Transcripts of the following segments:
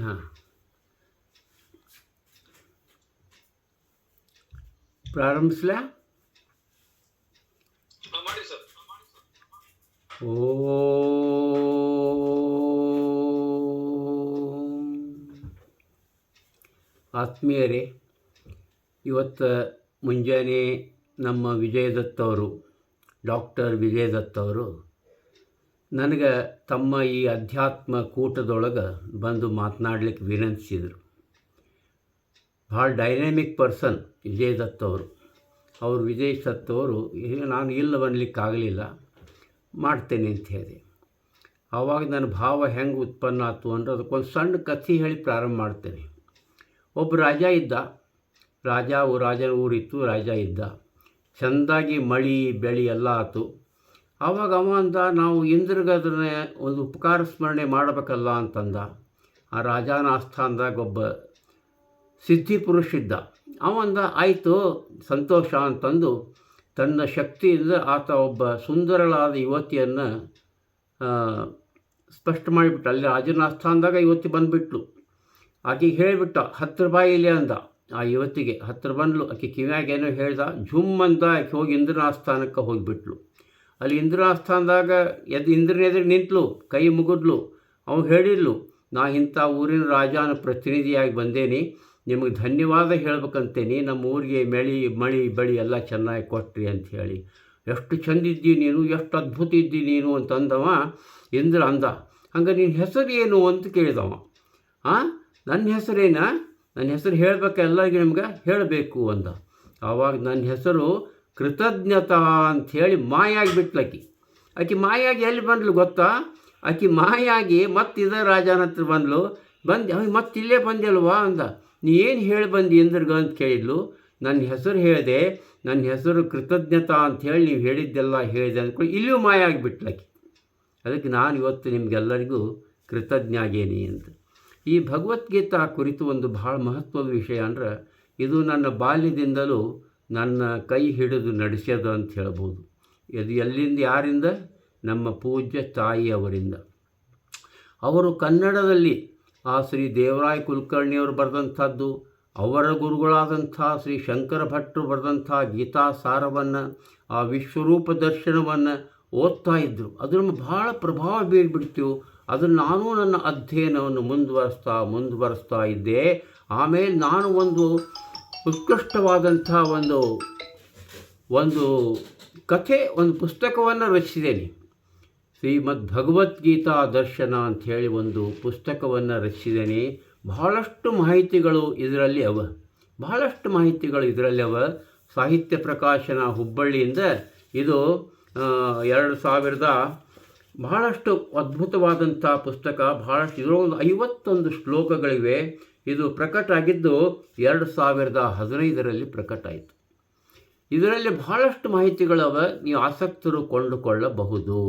ಹಾಂ, ಪ್ರಾರಂಭಿಸ್ಲಾ? ಆತ್ಮೀಯರೇ, ಇವತ್ತು ಮುಂಜಾನೆ ನಮ್ಮ ವಿಜಯದತ್ತ ಅವರು, ಡಾಕ್ಟರ್ ವಿಜಯದತ್ತ ಅವರು ನನಗೆ ತಮ್ಮ ಈ ಅಧ್ಯಾತ್ಮ ಕೂಟದೊಳಗೆ ಬಂದು ಮಾತನಾಡ್ಲಿಕ್ಕೆ ವಿನಂತಿಸಿದರು. ಭಾಳ ಡೈನಾಮಿಕ್ ಪರ್ಸನ್ ವಿಜಯದತ್ತ ಅವರು. ವಿಜಯದತ್ತ ಅವರು ನಾನು ಇಲ್ಲ ಅನ್ನಲಿಕ್ಕಾಗಲಿಲ್ಲ, ಮಾಡ್ತೇನೆ ಅಂತ ಹೇಳಿದೆ. ಆವಾಗ ನನ್ನ ಭಾವ ಹೆಂಗೆ ಉತ್ಪನ್ನ ಆಯ್ತು ಅಂದರೆ ಅದಕ್ಕೊಂದು ಸಣ್ಣ ಕಥೆ ಹೇಳಿ ಪ್ರಾರಂಭ ಮಾಡ್ತೇನೆ. ಒಬ್ಬ ರಾಜ ಇದ್ದ. ರಾಜನ ಊರಿತ್ತು, ರಾಜ ಇದ್ದ. ಚೆಂದಾಗಿ ಮಳೆ ಬೆಳೆ ಎಲ್ಲ ಆಯ್ತು. ಆವಾಗ ಅವ ಅಂದ, ನಾವು ಇಂದ್ರಿಗೆ ಅದನ್ನು ಒಂದು ಉಪಕಾರ ಸ್ಮರಣೆ ಮಾಡಬೇಕಲ್ಲ ಅಂತಂದ. ಆ ರಾಜನ ಆಸ್ಥಾನದಾಗ ಒಬ್ಬ ಸಿದ್ಧಿ ಪುರುಷ ಇದ್ದ. ಅವಂದ, ಆಯಿತು ಸಂತೋಷ ಅಂತಂದು ತನ್ನ ಶಕ್ತಿಯಿಂದ ಆತ ಒಬ್ಬ ಸುಂದರಳಾದ ಯುವತಿಯನ್ನು ಸ್ಪಷ್ಟ ಮಾಡಿಬಿಟ್ಟ. ಅಲ್ಲಿ ರಾಜನ ಆಸ್ಥಾನದಾಗ ಯುವತಿ ಬಂದುಬಿಟ್ಲು. ಆಕೆಗೆ ಹೇಳಿಬಿಟ್ಟ, ಹತ್ತಿರ ಬಾಯಿಲೆ ಅಂದ. ಆ ಯುವತಿಗೆ ಹತ್ತಿರ ಬಂದ್ಲು. ಆಕೆ ಕಿವ್ಯಾಗೇನೋ ಹೇಳ್ದ. ಝುಮ್ ಅಂತ ಆಕೆ ಹೋಗಿ ಇಂದ್ರನ ಆಸ್ಥಾನಕ್ಕೆ ಹೋಗಿಬಿಟ್ಲು. ಅಲ್ಲಿ ಇಂದ್ರನ ಆಸ್ಥಾನದಾಗ ಇಂದ್ರನ ಎದುರು ನಿಂತಲು, ಕೈ ಮುಗಿದ್ಲು. ಅವ್ನು ಹೇಳಿದ್ಲು, ನಾ ಇಂಥ ಊರಿನ ರಾಜನ ಪ್ರತಿನಿಧಿಯಾಗಿ ಬಂದೇನಿ, ನಿಮಗೆ ಧನ್ಯವಾದ ಹೇಳ್ಬೇಕಂತೇನಿ. ನಮ್ಮ ಊರಿಗೆ ಮಳೆ ಬೆಳೆ ಎಲ್ಲ ಚೆನ್ನಾಗಿ ಕೊಟ್ರಿ ಅಂಥೇಳಿ. ಎಷ್ಟು ಚೆಂದಿದ್ದಿ ನೀನು, ಎಷ್ಟು ಅದ್ಭುತ ಇದ್ದಿ ನೀನು ಅಂತಂದವ. ಇಂದ್ರ ಅಂದ, ಹಂಗೆ ನಿನ್ನ ಹೆಸರು ಏನು ಅಂತ ಕೇಳಿದವ. ನನ್ನ ಹೆಸರೇನಾ? ನನ್ನ ಹೆಸರು ಹೇಳಬೇಕು, ಎಲ್ಲರಿಗೂ ನಿಮ್ಗೆ ಹೇಳಬೇಕು ಅಂದ. ಆವಾಗ ನನ್ನ ಹೆಸರು ಕೃತಜ್ಞತಾ ಅಂಥೇಳಿ ಮಾಯಾಗಿಬಿಟ್ಲು ಆಕೆ. ಆಕೆ ಮಾಯಾಗಿ ಎಲ್ಲಿ ಬಂದ್ಲು ಗೊತ್ತಾ? ಆಕೆ ಮಾಯಾಗಿ ಇದೇ ರಾಜನ ಹತ್ರ ಬಂದ್ಲು. ಮತ್ತಿಲ್ಲೇ ಬಂದಲ್ವಾ ಅಂದ. ನೀ ಏನು ಹೇಳಿ ಬಂದು ಇಂದ್ರಗ ಅಂತ ಕೇಳಿದ್ಲು. ನನ್ನ ಹೆಸರು ಹೇಳಿದೆ, ನನ್ನ ಹೆಸರು ಕೃತಜ್ಞತಾ ಅಂಥೇಳಿ ನೀವು ಹೇಳಿದ್ದೆಲ್ಲ ಹೇಳಿದೆ ಅಂದ್ಕೊಂಡು ಇಲ್ಲಿಯೂ ಮಾಯ ಆಗಿಬಿಟ್ಲಾಕಿ. ಅದಕ್ಕೆ ನಾನು ಇವತ್ತು ನಿಮಗೆಲ್ಲರಿಗೂ ಕೃತಜ್ಞ ಆಗೇನಿ ಅಂತ. ಈ ಭಗವದ್ಗೀತಾ ಕುರಿತು ಒಂದು ಭಾಳ ಮಹತ್ವದ ವಿಷಯ ಅಂದ್ರೆ, ಇದು ನನ್ನ ಬಾಲ್ಯದಿಂದಲೂ ನನ್ನ ಕೈ ಹಿಡಿದು ನಡೆಸ್ಯದ ಅಂತ ಹೇಳ್ಬೋದು. ಇದು ಎಲ್ಲಿಂದ, ಯಾರಿಂದ? ನಮ್ಮ ಪೂಜ್ಯ ತಾಯಿಯವರಿಂದ. ಅವರು ಕನ್ನಡದಲ್ಲಿ ಶ್ರೀ ದೇವರಾಯ ಕುಲಕರ್ಣಿಯವರು ಬರೆದಂಥದ್ದು, ಅವರ ಗುರುಗಳಾದಂಥ ಶ್ರೀ ಶಂಕರ ಭಟ್ರು ಬರೆದಂಥ ಗೀತಾ ಸಾರವನ್ನು, ಆ ವಿಶ್ವರೂಪ ದರ್ಶನವನ್ನು ಓದ್ತಾ ಇದ್ದರು. ಅದು ನಮಗೆ ಭಾಳ ಪ್ರಭಾವ ಬೀರಿಬಿಡ್ತು. ಅದನ್ನು ನಾನು ನನ್ನ ಅಧ್ಯಯನವನ್ನು ಮುಂದುವರಿಸ್ತಾ ಇದ್ದೆ. ಆಮೇಲೆ ನಾನು ಒಂದು ಉತ್ಕೃಷ್ಟವಾದಂಥ ಒಂದು ಕಥೆ, ಒಂದು ಪುಸ್ತಕವನ್ನು ರಚಿಸಿದ್ದೇನೆ. ಶ್ರೀಮದ್ ಭಗವದ್ಗೀತಾ ದರ್ಶನ ಅಂಥೇಳಿ ಒಂದು ಪುಸ್ತಕವನ್ನು ರಚಿಸಿದ್ದೇನೆ. ಬಹಳಷ್ಟು ಮಾಹಿತಿಗಳು ಇದರಲ್ಲಿ ಅವ. ಸಾಹಿತ್ಯ ಪ್ರಕಾಶನ ಹುಬ್ಬಳ್ಳಿಯಿಂದ ಇದು 2000 ಬಹಳಷ್ಟು ಅದ್ಭುತವಾದಂಥ ಪುಸ್ತಕ. ಬಹಳಷ್ಟು ಇದರೊಂದು 51 ಶ್ಲೋಕಗಳಿವೆ. ಇದು ಪ್ರಕಟ ಆಗಿದ್ದು 2015ರಲ್ಲಿ ಪ್ರಕಟ ಆಯಿತು. ಇದರಲ್ಲಿ ಬಹಳಷ್ಟು ಮಾಹಿತಿಗಳವ, ನೀವು ಆಸಕ್ತರು ಕೊಂಡುಕೊಳ್ಳಬಹುದು.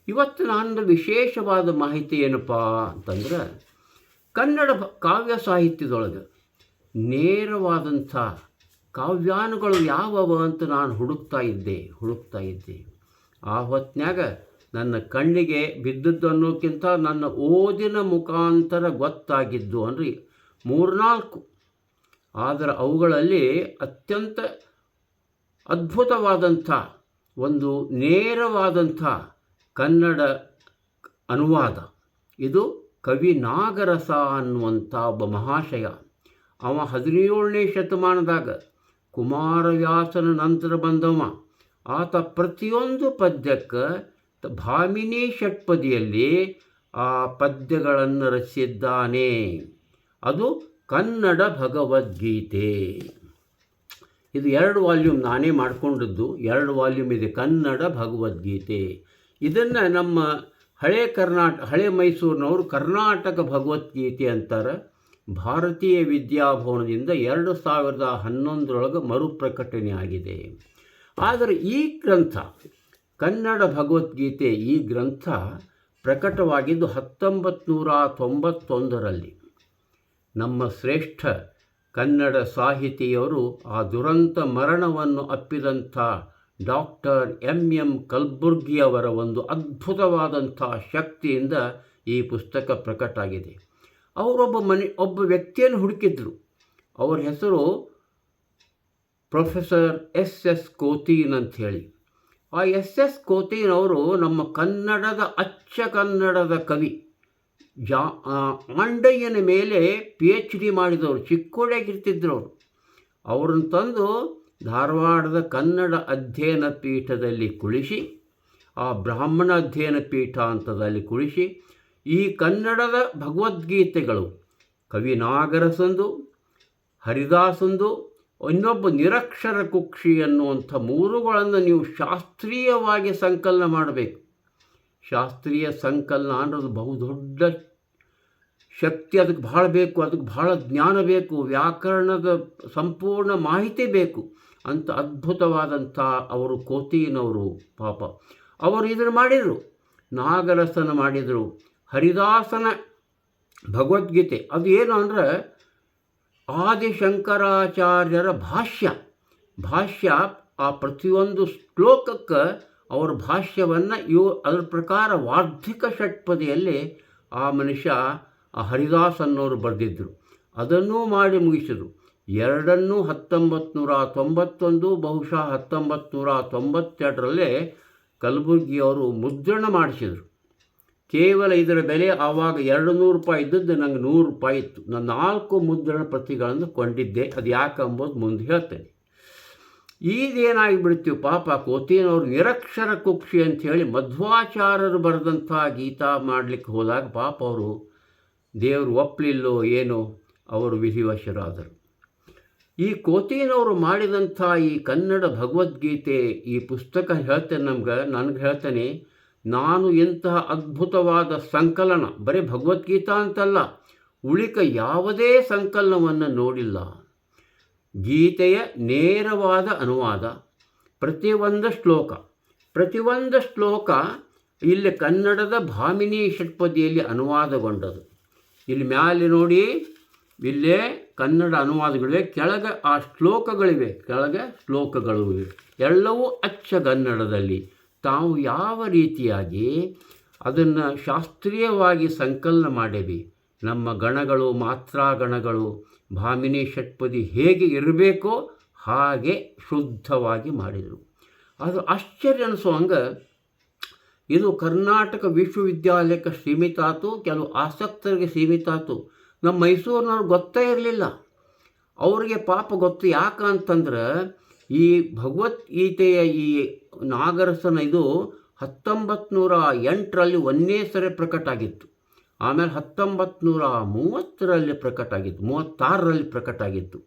ಇವತ್ತು ನಾನು ವಿಶೇಷವಾದ ಮಾಹಿತಿ ಏನಪ್ಪ ಅಂತಂದ್ರೆ, ಕನ್ನಡ ಕಾವ್ಯ ಸಾಹಿತ್ಯದೊಳಗೆ ನೇರವಾದಂಥ ಕಾವ್ಯಾನುಗಳು ಯಾವುವು ಅಂತ ನಾನು ಹುಡುಕ್ತಾ ಇದ್ದೆ. ಆ ಹೊತ್ತಿನಾಗ ನನ್ನ ಕಣ್ಣಿಗೆ ಬಿದ್ದದ್ದು ಅನ್ನೋಕ್ಕಿಂತ ನನ್ನ ಓದಿನ ಮುಖಾಂತರ ಗೊತ್ತಾಗಿದ್ದು ಅಂದರೆ 3-4. ಆದರೆ ಅವುಗಳಲ್ಲಿ ಅತ್ಯಂತ ಅದ್ಭುತವಾದಂಥ ಒಂದು ನೇರವಾದಂಥ ಕನ್ನಡ ಅನುವಾದ. ಇದು ಕವಿ ನಾಗರಸ ಅನ್ನುವಂಥ ಒಬ್ಬ ಮಹಾಶಯ. ಅವ 17ನೇ ಶತಮಾನದಾಗ ಕುಮಾರವ್ಯಾಸನ ನಂತರ ಬಂದವ. ಆತ ಪ್ರತಿಯೊಂದು ಪದ್ಯಕ್ಕೆ ಭಾಮಿನಿ ಷಟ್ಪದಿಯಲ್ಲಿ ಆ ಪದ್ಯಗಳನ್ನು ರಚಿಸಿದ್ದಾನೆ. ಅದು ಕನ್ನಡ ಭಗವದ್ಗೀತೆ. ಇದು 2 ವಾಲ್ಯೂಮ್ ನಾನೇ ಮಾಡಿಕೊಂಡದ್ದು. 2 ವಾಲ್ಯೂಮ್ ಇದೆ, ಕನ್ನಡ ಭಗವದ್ಗೀತೆ. ಇದನ್ನು ನಮ್ಮ ಹಳೆ ಮೈಸೂರಿನವರು ಕರ್ನಾಟಕ ಭಗವದ್ಗೀತೆ ಅಂತಾರೆ. ಭಾರತೀಯ ವಿದ್ಯಾಭವನದಿಂದ 2011 ಮರುಪ್ರಕಟಣೆ ಆಗಿದೆ. ಆದರೆ ಈ ಗ್ರಂಥ, ಕನ್ನಡ ಭಗವದ್ಗೀತೆ, ಈ ಗ್ರಂಥ ಪ್ರಕಟವಾಗಿದ್ದು 1991ರಲ್ಲಿ. ನಮ್ಮ ಶ್ರೇಷ್ಠ ಕನ್ನಡ ಸಾಹಿತಿಯವರು ಆ ದುರಂತ ಮರಣವನ್ನು ಅಪ್ಪಿದಂಥ ಡಾಕ್ಟರ್ ಎಂ ಕಲ್ಬುರ್ಗಿಯವರ ಒಂದು ಅದ್ಭುತವಾದಂಥ ಶಕ್ತಿಯಿಂದ ಈ ಪುಸ್ತಕ ಪ್ರಕಟ ಆಗಿದೆ. ಒಬ್ಬ ವ್ಯಕ್ತಿಯನ್ನು ಹುಡುಕಿದ್ರು. ಅವರ ಹೆಸರು ಪ್ರೊಫೆಸರ್ ಎಸ್ ಕೋತೀನ್ ಅಂಥೇಳಿ. ಆ ಎಸ್ ಕೋತೀನ್ ಅವರು ನಮ್ಮ ಕನ್ನಡದ ಅಚ್ಚ ಕನ್ನಡದ ಕವಿ. ಆಂಡಯ್ಯನ ಮೇಲೆ PhD ಮಾಡಿದವರು, ಚಿಕ್ಕೋಡಿಯಾಗಿರ್ತಿದ್ರು ಅವರು. ಅವರನ್ನು ತಂದು ಧಾರವಾಡದ ಕನ್ನಡ ಅಧ್ಯಯನ ಪೀಠದಲ್ಲಿ ಕುಳಿಸಿ, ಆ ಬ್ರಾಹ್ಮಣ ಅಧ್ಯಯನ ಪೀಠ ಅಂತದಲ್ಲಿ ಕುಳಿಸಿ, ಈ ಕನ್ನಡದ ಭಗವದ್ಗೀತೆಗಳು ಕವಿ ನಾಗರಸಂದು, ಹರಿದಾಸಂದು, ಇನ್ನೊಬ್ಬ ನಿರಕ್ಷರ ಕುಕ್ಷಿ ಅನ್ನುವಂಥ ಮೂರುಗಳನ್ನು ನೀವು ಶಾಸ್ತ್ರೀಯವಾಗಿ ಸಂಕಲನ ಮಾಡಬೇಕು. ಶಾಸ್ತ್ರೀಯ ಸಂಕಲನ ಅನ್ನೋದು ಬಹುದೊಡ್ಡ ಶಕ್ತಿ, ಅದಕ್ಕೆ ಭಾಳ ಬೇಕು, ಅದಕ್ಕೆ ಭಾಳ ಜ್ಞಾನ ಬೇಕು, ವ್ಯಾಕರಣದ ಸಂಪೂರ್ಣ ಮಾಹಿತಿ ಬೇಕು ಅಂತ ಅದ್ಭುತವಾದಂಥ ಅವರು ಕೋತೀನವರು. ಪಾಪ ಅವರು ಇದನ್ನು ಮಾಡಿದರು. ನಾಗರಸನ ಮಾಡಿದರು. ಹರಿದಾಸನ ಭಗವದ್ಗೀತೆ ಅದು ಏನು ಅಂದರೆ ಆದಿಶಂಕರಾಚಾರ್ಯರ ಭಾಷ್ಯ. ಆ ಪ್ರತಿಯೊಂದು ಶ್ಲೋಕಕ್ಕೆ ಅವರ ಭಾಷ್ಯವನ್ನು ಅದರ ಪ್ರಕಾರ ವಾರ್ಧಿಕ ಷಟ್ಪದಿಯಲ್ಲಿ ಆ ಮನುಷ್ಯ ಆ ಹರಿದಾಸ್ ಅನ್ನೋರು ಬರೆದಿದ್ದರು. ಅದನ್ನೂ ಮಾಡಿ ಮುಗಿಸಿದರು. ಎರಡನ್ನೂ 1991 ಬಹುಶಃ 1992 ಕಲಬುರ್ಗಿಯವರು ಮುದ್ರಣ ಮಾಡಿಸಿದರು. ಕೇವಲ ಇದರ ಬೆಲೆ ಆವಾಗ 200 ರೂಪಾಯಿ ಇದ್ದದ್ದು ನನಗೆ 100 ರೂಪಾಯಿ ಇತ್ತು. ನಾನು 4 ಮುದ್ರಣ ಪ್ರತಿಗಳನ್ನು ಕೊಂಡಿದ್ದೆ. ಅದು ಯಾಕೆಂಬುದು ಮುಂದೆ ಹೇಳ್ತೇನೆ. ಈಗೇನಾಗಿಬಿಡ್ತೀವಿ ಪಾಪ ಕೋತೀನವರು ನಿರಕ್ಷರ ಕುಕ್ಷಿ ಅಂಥೇಳಿ ಮಧ್ವಾಚಾರ್ಯರು ಬರೆದಂಥ ಗೀತಾ ಮಾಡಲಿಕ್ಕೆ ಹೋದಾಗ ಪಾಪ ಅವರು ದೇವರು ಒಪ್ಪಲಿಲ್ಲೋ ಏನೋ ಅವರು ವಿಧಿವಶರಾದರು. ಈ ಕೋತೀನವರು ಮಾಡಿದಂಥ ಈ ಕನ್ನಡ ಭಗವದ್ಗೀತೆ ಈ ಪುಸ್ತಕ ಹೇಳ್ತೇನೆ ನನಗೆ ಹೇಳ್ತೇನೆ, ನಾನು ಇಂತಹ ಅದ್ಭುತವಾದ ಸಂಕಲನ, ಬರೀ ಭಗವದ್ಗೀತಾ ಅಂತಲ್ಲ, ಉಳಿಕ ಯಾವುದೇ ಸಂಕಲನವನ್ನು ನೋಡಿಲ್ಲ. ಗೀತೆಯ ನೇರವಾದ ಅನುವಾದ, ಪ್ರತಿಯೊಂದು ಶ್ಲೋಕ ಇಲ್ಲಿ ಕನ್ನಡದ ಭಾಮಿನಿ ಷಟ್ಪದಿಯಲ್ಲಿ ಅನುವಾದಗೊಂಡದು. ಇಲ್ಲಿ ಮ್ಯಾಲೆ ನೋಡಿ, ಇಲ್ಲೇ ಕನ್ನಡ ಅನುವಾದಗಳಿವೆ, ಕೆಳಗೆ ಆ ಶ್ಲೋಕಗಳಿವೆ, ಎಲ್ಲವೂ ಅಚ್ಚಗನ್ನಡದಲ್ಲಿ. ತಾವು ಯಾವ ರೀತಿಯಾಗಿ ಅದನ್ನು ಶಾಸ್ತ್ರೀಯವಾಗಿ ಸಂಕಲನ ಮಾಡೇವಿ, ನಮ್ಮ ಗಣಗಳು, ಮಾತ್ರಾಗಣಗಳು, ಭಾಮಿನಿ ಷಟ್ಪದಿ ಹೇಗೆ ಇರಬೇಕೋ ಹಾಗೆ ಶುದ್ಧವಾಗಿ ಮಾಡಿದರು. ಅದು ಆಶ್ಚರ್ಯ ಅನಿಸುವಂಗೆ ಇದು ಕರ್ನಾಟಕ ವಿಶ್ವವಿದ್ಯಾಲಯಕ್ಕೆ ಸೀಮಿತ ಆಯಿತು, ಕೆಲವು ಆಸಕ್ತರಿಗೆ ಸೀಮಿತ ಆಯಿತು. ನಮ್ಮ ಮೈಸೂರಿನವ್ರಿಗೆ ಗೊತ್ತೇ ಇರಲಿಲ್ಲ. ಅವರಿಗೆ ಪಾಪ ಗೊತ್ತು. ಯಾಕಂತಂದ್ರೆ ಈ ಭಗವದ್ಗೀತೆಯ ಈ ನಾಗರಸನ ಇದು 1908 ಒಂದನೇ ಸರಿ ಪ್ರಕಟ ಆಗಿತ್ತು. ಆಮೇಲೆ 1930 ಪ್ರಕಟ ಆಗಿತ್ತು, 36 ಪ್ರಕಟ ಆಗಿತ್ತು.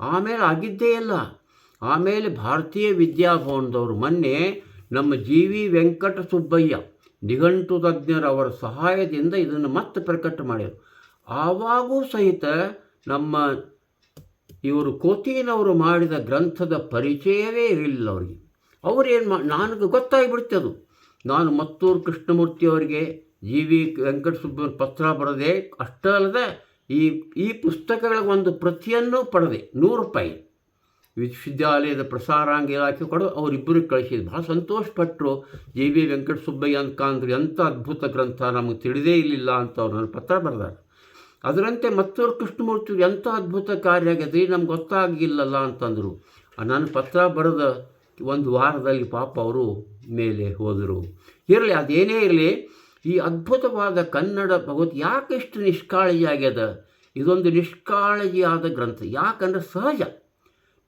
ಆಮೇಲೆ ಆಗಿದ್ದೇ ಇಲ್ಲ. ಆಮೇಲೆ ಭಾರತೀಯ ವಿದ್ಯಾಭವನದವರು ಮೊನ್ನೆ ನಮ್ಮ GV ವೆಂಕಟ ಸುಬ್ಬಯ್ಯ ನಿಘಂಟು ತಜ್ಞರವರ ಸಹಾಯದಿಂದ ಇದನ್ನು ಮತ್ತೆ ಪ್ರಕಟ ಮಾಡ್ಯಾರ. ಆವಾಗೂ ಸಹಿತ ನಮ್ಮ ಇವರು ಕೋತೀನವರು ಮಾಡಿದ ಗ್ರಂಥದ ಪರಿಚಯವೇ ಇರಲಿಲ್ಲ ಅವರಿಗೆ. ಅವರೇನು ನನಗೆ ಗೊತ್ತಾಗಿಬಿಡ್ತದು. ನಾನು ಮತ್ತೂರು ಕೃಷ್ಣಮೂರ್ತಿಯವರಿಗೆ GV ವೆಂಕಟ ಸುಬ್ಬಯ್ಯ ಪತ್ರ ಬರೆದೆ. ಅಷ್ಟೇ ಅಲ್ಲದೆ ಈ ಪುಸ್ತಕಗಳ ಒಂದು ಪ್ರತಿಯನ್ನು ಪಡೆದೆ. 100 ರೂಪಾಯಿ ವಿಶ್ವವಿದ್ಯಾಲಯದ ಪ್ರಸಾರಾಂಗ ಇಲಾಖೆ ಕೊಡು ಅವರಿಬ್ಬರಿಗೆ ಕಳಿಸಿದ್ರು. ಭಾಳ ಸಂತೋಷಪಟ್ಟರು. GV ವೆಂಕಟ ಸುಬ್ಬಯ್ಯ ಅಂದ್ಕಂದ್ರೆ ಎಂಥ ಅದ್ಭುತ ಗ್ರಂಥ, ನಮಗೆ ತಿಳಿದೇ ಇರಲಿಲ್ಲ ಅಂತ ಅವ್ರು ನನ್ನ ಪತ್ರ ಬರೆದಾರೆ. ಅದರಂತೆ ಮತ್ತೂರು ಕೃಷ್ಣಮೂರ್ತಿ ಎಂಥ ಅದ್ಭುತ ಕಾರ್ಯ ಆಗ್ಯದ್ರಿ, ನಮ್ಗೆ ಗೊತ್ತಾಗಿಲ್ಲಲ್ಲ ಅಂತಂದರು. ನಾನು ಪತ್ರ ಬರೆದ ಒಂದು ವಾರದಲ್ಲಿ ಪಾಪ ಅವರು ಮೇಲೆ ಹೋದರು. ಇರಲಿ, ಅದೇನೇ ಇರಲಿ, ಈ ಅದ್ಭುತವಾದ ಕನ್ನಡ ಯಾಕೆ ಇಷ್ಟು ನಿಷ್ಕಾಳಜಿಯಾಗ್ಯದ? ಇದೊಂದು ನಿಷ್ಕಾಳಜಿಯಾದ ಗ್ರಂಥ. ಯಾಕಂದರೆ ಸಹಜ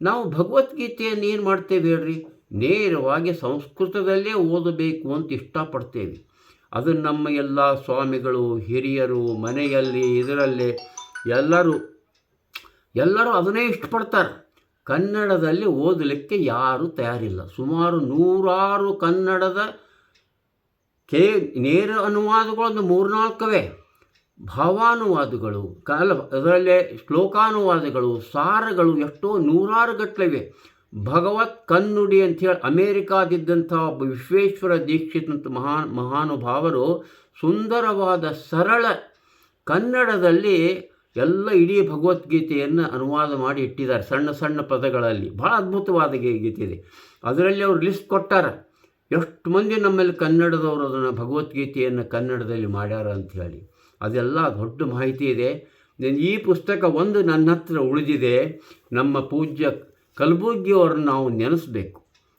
ನಾವು ಭಗವದ್ಗೀತೆಯನ್ನು ಏನು ಮಾಡ್ತೇವೆ ಹೇಳ್ರಿ, ನೇರವಾಗಿ ಸಂಸ್ಕೃತದಲ್ಲೇ ಓದಬೇಕು ಅಂತ ಇಷ್ಟಪಡ್ತೇವೆ. ಅದನ್ನು ನಮ್ಮ ಎಲ್ಲ ಸ್ವಾಮಿಗಳು, ಹಿರಿಯರು, ಮನೆಯಲ್ಲಿ ಇದರಲ್ಲೇ ಎಲ್ಲರೂ ಅದನ್ನೇ ಇಷ್ಟಪಡ್ತಾರೆ. ಕನ್ನಡದಲ್ಲಿ ಓದಲಿಕ್ಕೆ ಯಾರೂ ತಯಾರಿಲ್ಲ. ಸುಮಾರು 100 ಕನ್ನಡದ ನೇರ ಅನುವಾದಗಳು 3-4 ಭಾವಾನುವಾದಗಳು, ಅದರಲ್ಲೇ ಶ್ಲೋಕಾನುವಾದಗಳು, ಸಾರಗಳು ಎಷ್ಟೋ 100 ಗಟ್ಟಲಿವೆ. ಭಗವತ್ ಕನ್ನುಡಿ ಅಂಥೇಳಿ ಅಮೇರಿಕಾದಿದ್ದಂಥ ಒಬ್ಬ ವಿಶ್ವೇಶ್ವರ ದೀಕ್ಷಿತ್ ಅಂತ ಮಹಾನುಭಾವರು ಸುಂದರವಾದ ಸರಳ ಕನ್ನಡದಲ್ಲಿ ಎಲ್ಲ ಇಡೀ ಭಗವದ್ಗೀತೆಯನ್ನು ಅನುವಾದ ಮಾಡಿ ಇಟ್ಟಿದ್ದಾರೆ. ಸಣ್ಣ ಸಣ್ಣ ಪದಗಳಲ್ಲಿ ಭಾಳ ಅದ್ಭುತವಾದ ಗೀತೆ ಇದೆ. ಅದರಲ್ಲಿ ಅವರು ಲಿಸ್ಟ್ ಕೊಟ್ಟಾರ. ಎಷ್ಟು ಮಂದಿ ನಮ್ಮಲ್ಲಿ ಕನ್ನಡದವರು ಅದನ್ನು ಭಗವದ್ಗೀತೆಯನ್ನು ಕನ್ನಡದಲ್ಲಿ ಮಾಡ್ಯಾರ ಅಂಥೇಳಿ ಅದೆಲ್ಲ ದೊಡ್ಡ ಮಾಹಿತಿ ಇದೆ. ಈ ಪುಸ್ತಕ ಒಂದು ನನ್ನ ಹತ್ರ ಉಳಿದಿದೆ. ನಮ್ಮ ಪೂಜ್ಯ ಕಲಬುರ್ಗಿಯವ್ರನ್ನ ನಾವು ನೆನೆಸ್ಬೇಕು.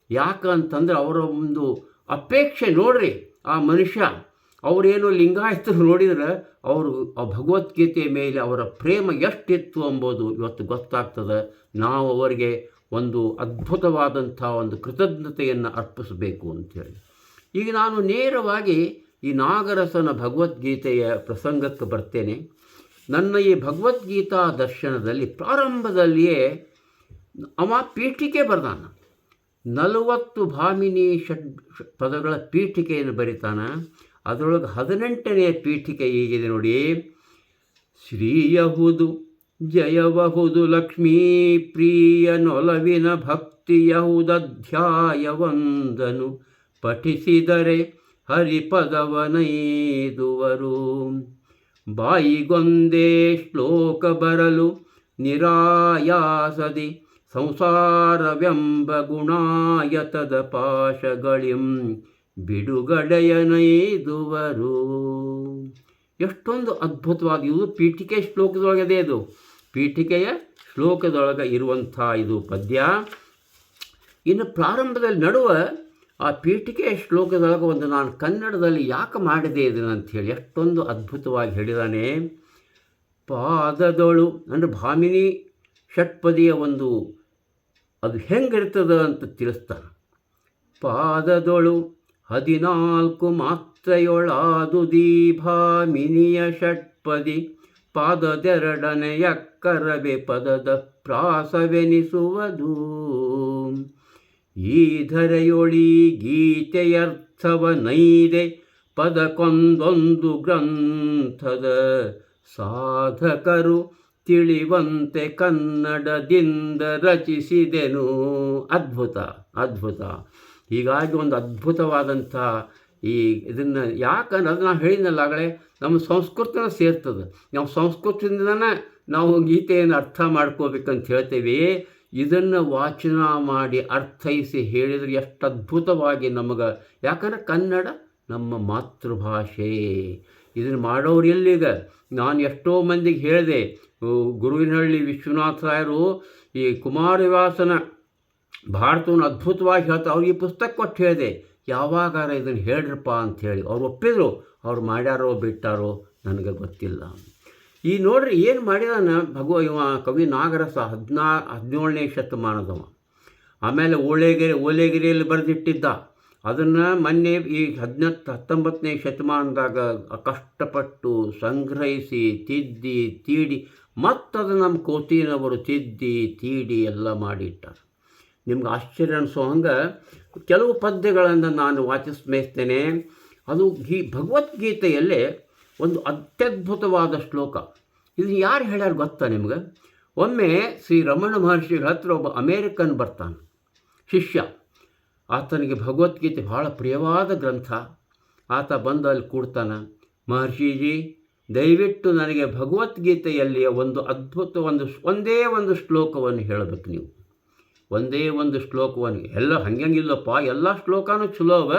ಯಾಕಂತಂದ್ರೆ ಅವರ ಒಂದು ಅಪೇಕ್ಷೆ ನೋಡ್ರಿ, ಆ ಮನುಷ್ಯ ಅವರೇನು ಲಿಂಗಾಯತರು ನೋಡಿದ್ರೆ ಅವರು ಆ ಭಗವದ್ಗೀತೆಯ ಮೇಲೆ ಅವರ ಪ್ರೇಮ ಎಷ್ಟಿತ್ತು ಎಂಬುದು ಇವತ್ತು ಗೊತ್ತಾಗ್ತದೆ. ನಾವು ಅವರಿಗೆ ಒಂದು ಅದ್ಭುತವಾದಂಥ ಒಂದು ಕೃತಜ್ಞತೆಯನ್ನು ಅರ್ಪಿಸಬೇಕು ಅಂಥೇಳಿ. ಈಗ ನಾನು ನೇರವಾಗಿ ಈ ನಾಗರಸನ ಭಗವದ್ಗೀತೆಯ ಪ್ರಸಂಗಕ್ಕೆ ಬರ್ತೇನೆ. ನನ್ನ ಈ ಭಗವದ್ಗೀತಾ ದರ್ಶನದಲ್ಲಿ ಪ್ರಾರಂಭದಲ್ಲಿಯೇ ಅವ ಪೀಠಿಕೆ ಬರ್ದಾನ. 40 ಭಾಮಿನಿ ಪದಗಳ ಪೀಠಿಕೆಯನ್ನು ಬರಿತಾನೆ. ಅದರೊಳಗೆ 18ನೇ ಪೀಠಿಕೆ ಹೀಗಿದೆ ನೋಡಿ. ಶ್ರೀಯಹುದು ಜಯಬಹುದು ಲಕ್ಷ್ಮೀ ಪ್ರಿಯ ನೊಲವಿನ ಭಕ್ತಿಯಹುದಧ್ಯಾಯವಂದನು ಪಠಿಸಿದರೆ ಹರಿಪದವನೈದುವರು. ಬಾಯಿಗೊಂದೇ ಶ್ಲೋಕ ಬರಲು ನಿರಾಯಾಸದಿ ಸಂಸಾರವೆಂಬ ಗುಣಾಯತದ ಪಾಶಗಳಿಂ ಬಿಡುಗಡೆಯನೈದುವರು. ಎಷ್ಟೊಂದು ಅದ್ಭುತವಾದ ಇದು ಪೀಠಿಕೆ ಶ್ಲೋಕದೊಳಗದೆ, ಇದು ಪೀಠಿಕೆಯ ಶ್ಲೋಕದೊಳಗೆ ಇರುವಂಥ ಇದು ಪದ್ಯ. ಇನ್ನು ಪ್ರಾರಂಭದಲ್ಲಿ ನಡುವ ಆ ಪೀಠಿಕೆಯ ಶ್ಲೋಕದೊಳಗೆ ಒಂದು ನಾನು ಕನ್ನಡದಲ್ಲಿ ಯಾಕೆ ಮಾಡಿದೆ ಇದನ್ನು ಅಂಥೇಳಿ ಎಷ್ಟೊಂದು ಅದ್ಭುತವಾಗಿ ಹೇಳಿದಾನೆ. ಪಾದದೊಳು ಅಂದರೆ ಭಾಮಿನಿ ಷಟ್ಪದಿಯ ಒಂದು ಅದು ಹೆಂಗಿರ್ತದೆ ಅಂತ ತಿಳಿಸ್ತಾನೆ. ಪಾದದೊಳು 14 ಮಾತ್ರೆಯೊಳಾದುದೀ ಭಾಮಿನಿಯ ಷಟ್ಪದಿ ಪಾದದೆರಡನೆಯ ಕರವೆ ಪದದ ಪ್ರಾಸವೆನಿಸುವುದು. ಈ ಧರೆಯೊಳಿ ಗೀತೆಯರ್ಥವ ನೈದೆ ಪದಕೊಂದೊಂದು ಗ್ರಂಥದ ಸಾಧಕರು ತಿಳಿವಂತೆ ಕನ್ನಡದಿಂದ ರಚಿಸಿದೆನು. ಅದ್ಭುತ ಅದ್ಭುತ. ಹೀಗಾಗಿ ಒಂದು ಅದ್ಭುತವಾದಂಥ ಈ ಇದನ್ನು ಯಾಕಂದ್ರೆ ಅದು ನಾವು ಹೇಳಿದ್ನಲ್ಲ ಆಗಲೇ ನಮ್ಮ ಸಂಸ್ಕೃತನ ಸೇರ್ತದೆ. ನಾವು ಸಂಸ್ಕೃತದಿಂದನೇ ನಾವು ಗೀತೆಯನ್ನು ಅರ್ಥ ಮಾಡ್ಕೋಬೇಕಂತ ಹೇಳ್ತೇವೆ. ಇದನ್ನು ವಾಚನ ಮಾಡಿ ಅರ್ಥೈಸಿ ಹೇಳಿದರೆ ಎಷ್ಟು ಅದ್ಭುತವಾಗಿ ನಮಗೆ, ಯಾಕಂದರೆ ಕನ್ನಡ ನಮ್ಮ ಮಾತೃಭಾಷೆ. ಇದನ್ನು ಮಾಡೋರು ಎಲ್ಲಿಗ ನಾನು ಎಷ್ಟೋ ಮಂದಿಗೆ ಹೇಳಿದೆ. ಗುರುವಿನಹಳ್ಳಿ ವಿಶ್ವನಾಥರಾಯರು ಈ ಕುಮಾರವ್ಯಾಸನ ಭಾರತವನ್ನು ಅದ್ಭುತವಾಗಿ ಹೇಳ್ತಾರೆ. ಅವ್ರಿಗೆ ಈ ಪುಸ್ತಕ ಕೊಟ್ಟು ಹೇಳಿದೆ, ಯಾವಾಗಾರ ಇದನ್ನು ಹೇಳ್ರಪ್ಪ ಅಂಥೇಳಿ. ಅವ್ರು ಒಪ್ಪಿದ್ರು. ಅವ್ರು ಮಾಡ್ಯಾರೋ ಬಿಟ್ಟಾರೋ ನನಗೆ ಗೊತ್ತಿಲ್ಲ. ಈ ನೋಡ್ರಿ ಏನು ಮಾಡಿದಾನ ಇವ ಕವಿ ನಾಗರಸ 17ನೇ ಶತಮಾನದವ. ಆಮೇಲೆ ಓಲೆಗಿರಿಯಲ್ಲಿ ಬರೆದಿಟ್ಟಿದ್ದ. ಅದನ್ನು ಮೊನ್ನೆ ಈ 19ನೇ ಶತಮಾನದಾಗ ಕಷ್ಟಪಟ್ಟು ಸಂಗ್ರಹಿಸಿ ತಿದ್ದಿ ತೀಡಿ ಮತ್ತದು ನಮ್ಮ ಕೋತಿನವರು ತಿದ್ದಿ ತೀಡಿ ಎಲ್ಲ ಮಾಡಿಟ್ಟಾರೆ. ನಿಮ್ಗೆ ಆಶ್ಚರ್ಯ ಅನಿಸೋ ಹಂಗೆ ಕೆಲವು ಪದ್ಯಗಳನ್ನು ನಾನು ವಾಚಿಸ್ಮೇಸ್ತೇನೆ. ಅದು ಭಗವದ್ಗೀತೆಯಲ್ಲೇ ಒಂದು ಅತ್ಯದ್ಭುತವಾದ ಶ್ಲೋಕ. ಇದು ಯಾರು ಹೇಳ್ಯಾರ ಗೊತ್ತಾ ನಿಮ್ಗೆ? ಒಮ್ಮೆ ಶ್ರೀ ರಮಣ ಮಹರ್ಷಿಗಳ ಹತ್ರ ಒಬ್ಬ ಅಮೇರಿಕನ್ ಬರ್ತಾನೆ, ಶಿಷ್ಯ. ಆತನಿಗೆ ಭಗವದ್ಗೀತೆ ಭಾಳ ಪ್ರಿಯವಾದ ಗ್ರಂಥ. ಆತ ಬಂದು ಅಲ್ಲಿ ಕೂಡ್ತಾನೆ. ಮಹರ್ಷಿಜಿ, ದಯವಿಟ್ಟು ನನಗೆ ಭಗವದ್ಗೀತೆಯಲ್ಲಿಯ ಒಂದು ಅದ್ಭುತ ಒಂದೇ ಒಂದು ಶ್ಲೋಕವನ್ನು ಹೇಳಬೇಕು ನೀವು. ಒಂದೇ ಒಂದು ಶ್ಲೋಕವನ್ನು. ಎಲ್ಲ ಹಂಗಿಲ್ಲಪ್ಪ, ಎಲ್ಲ ಶ್ಲೋಕನೂ ಚಲೋ ಅವ,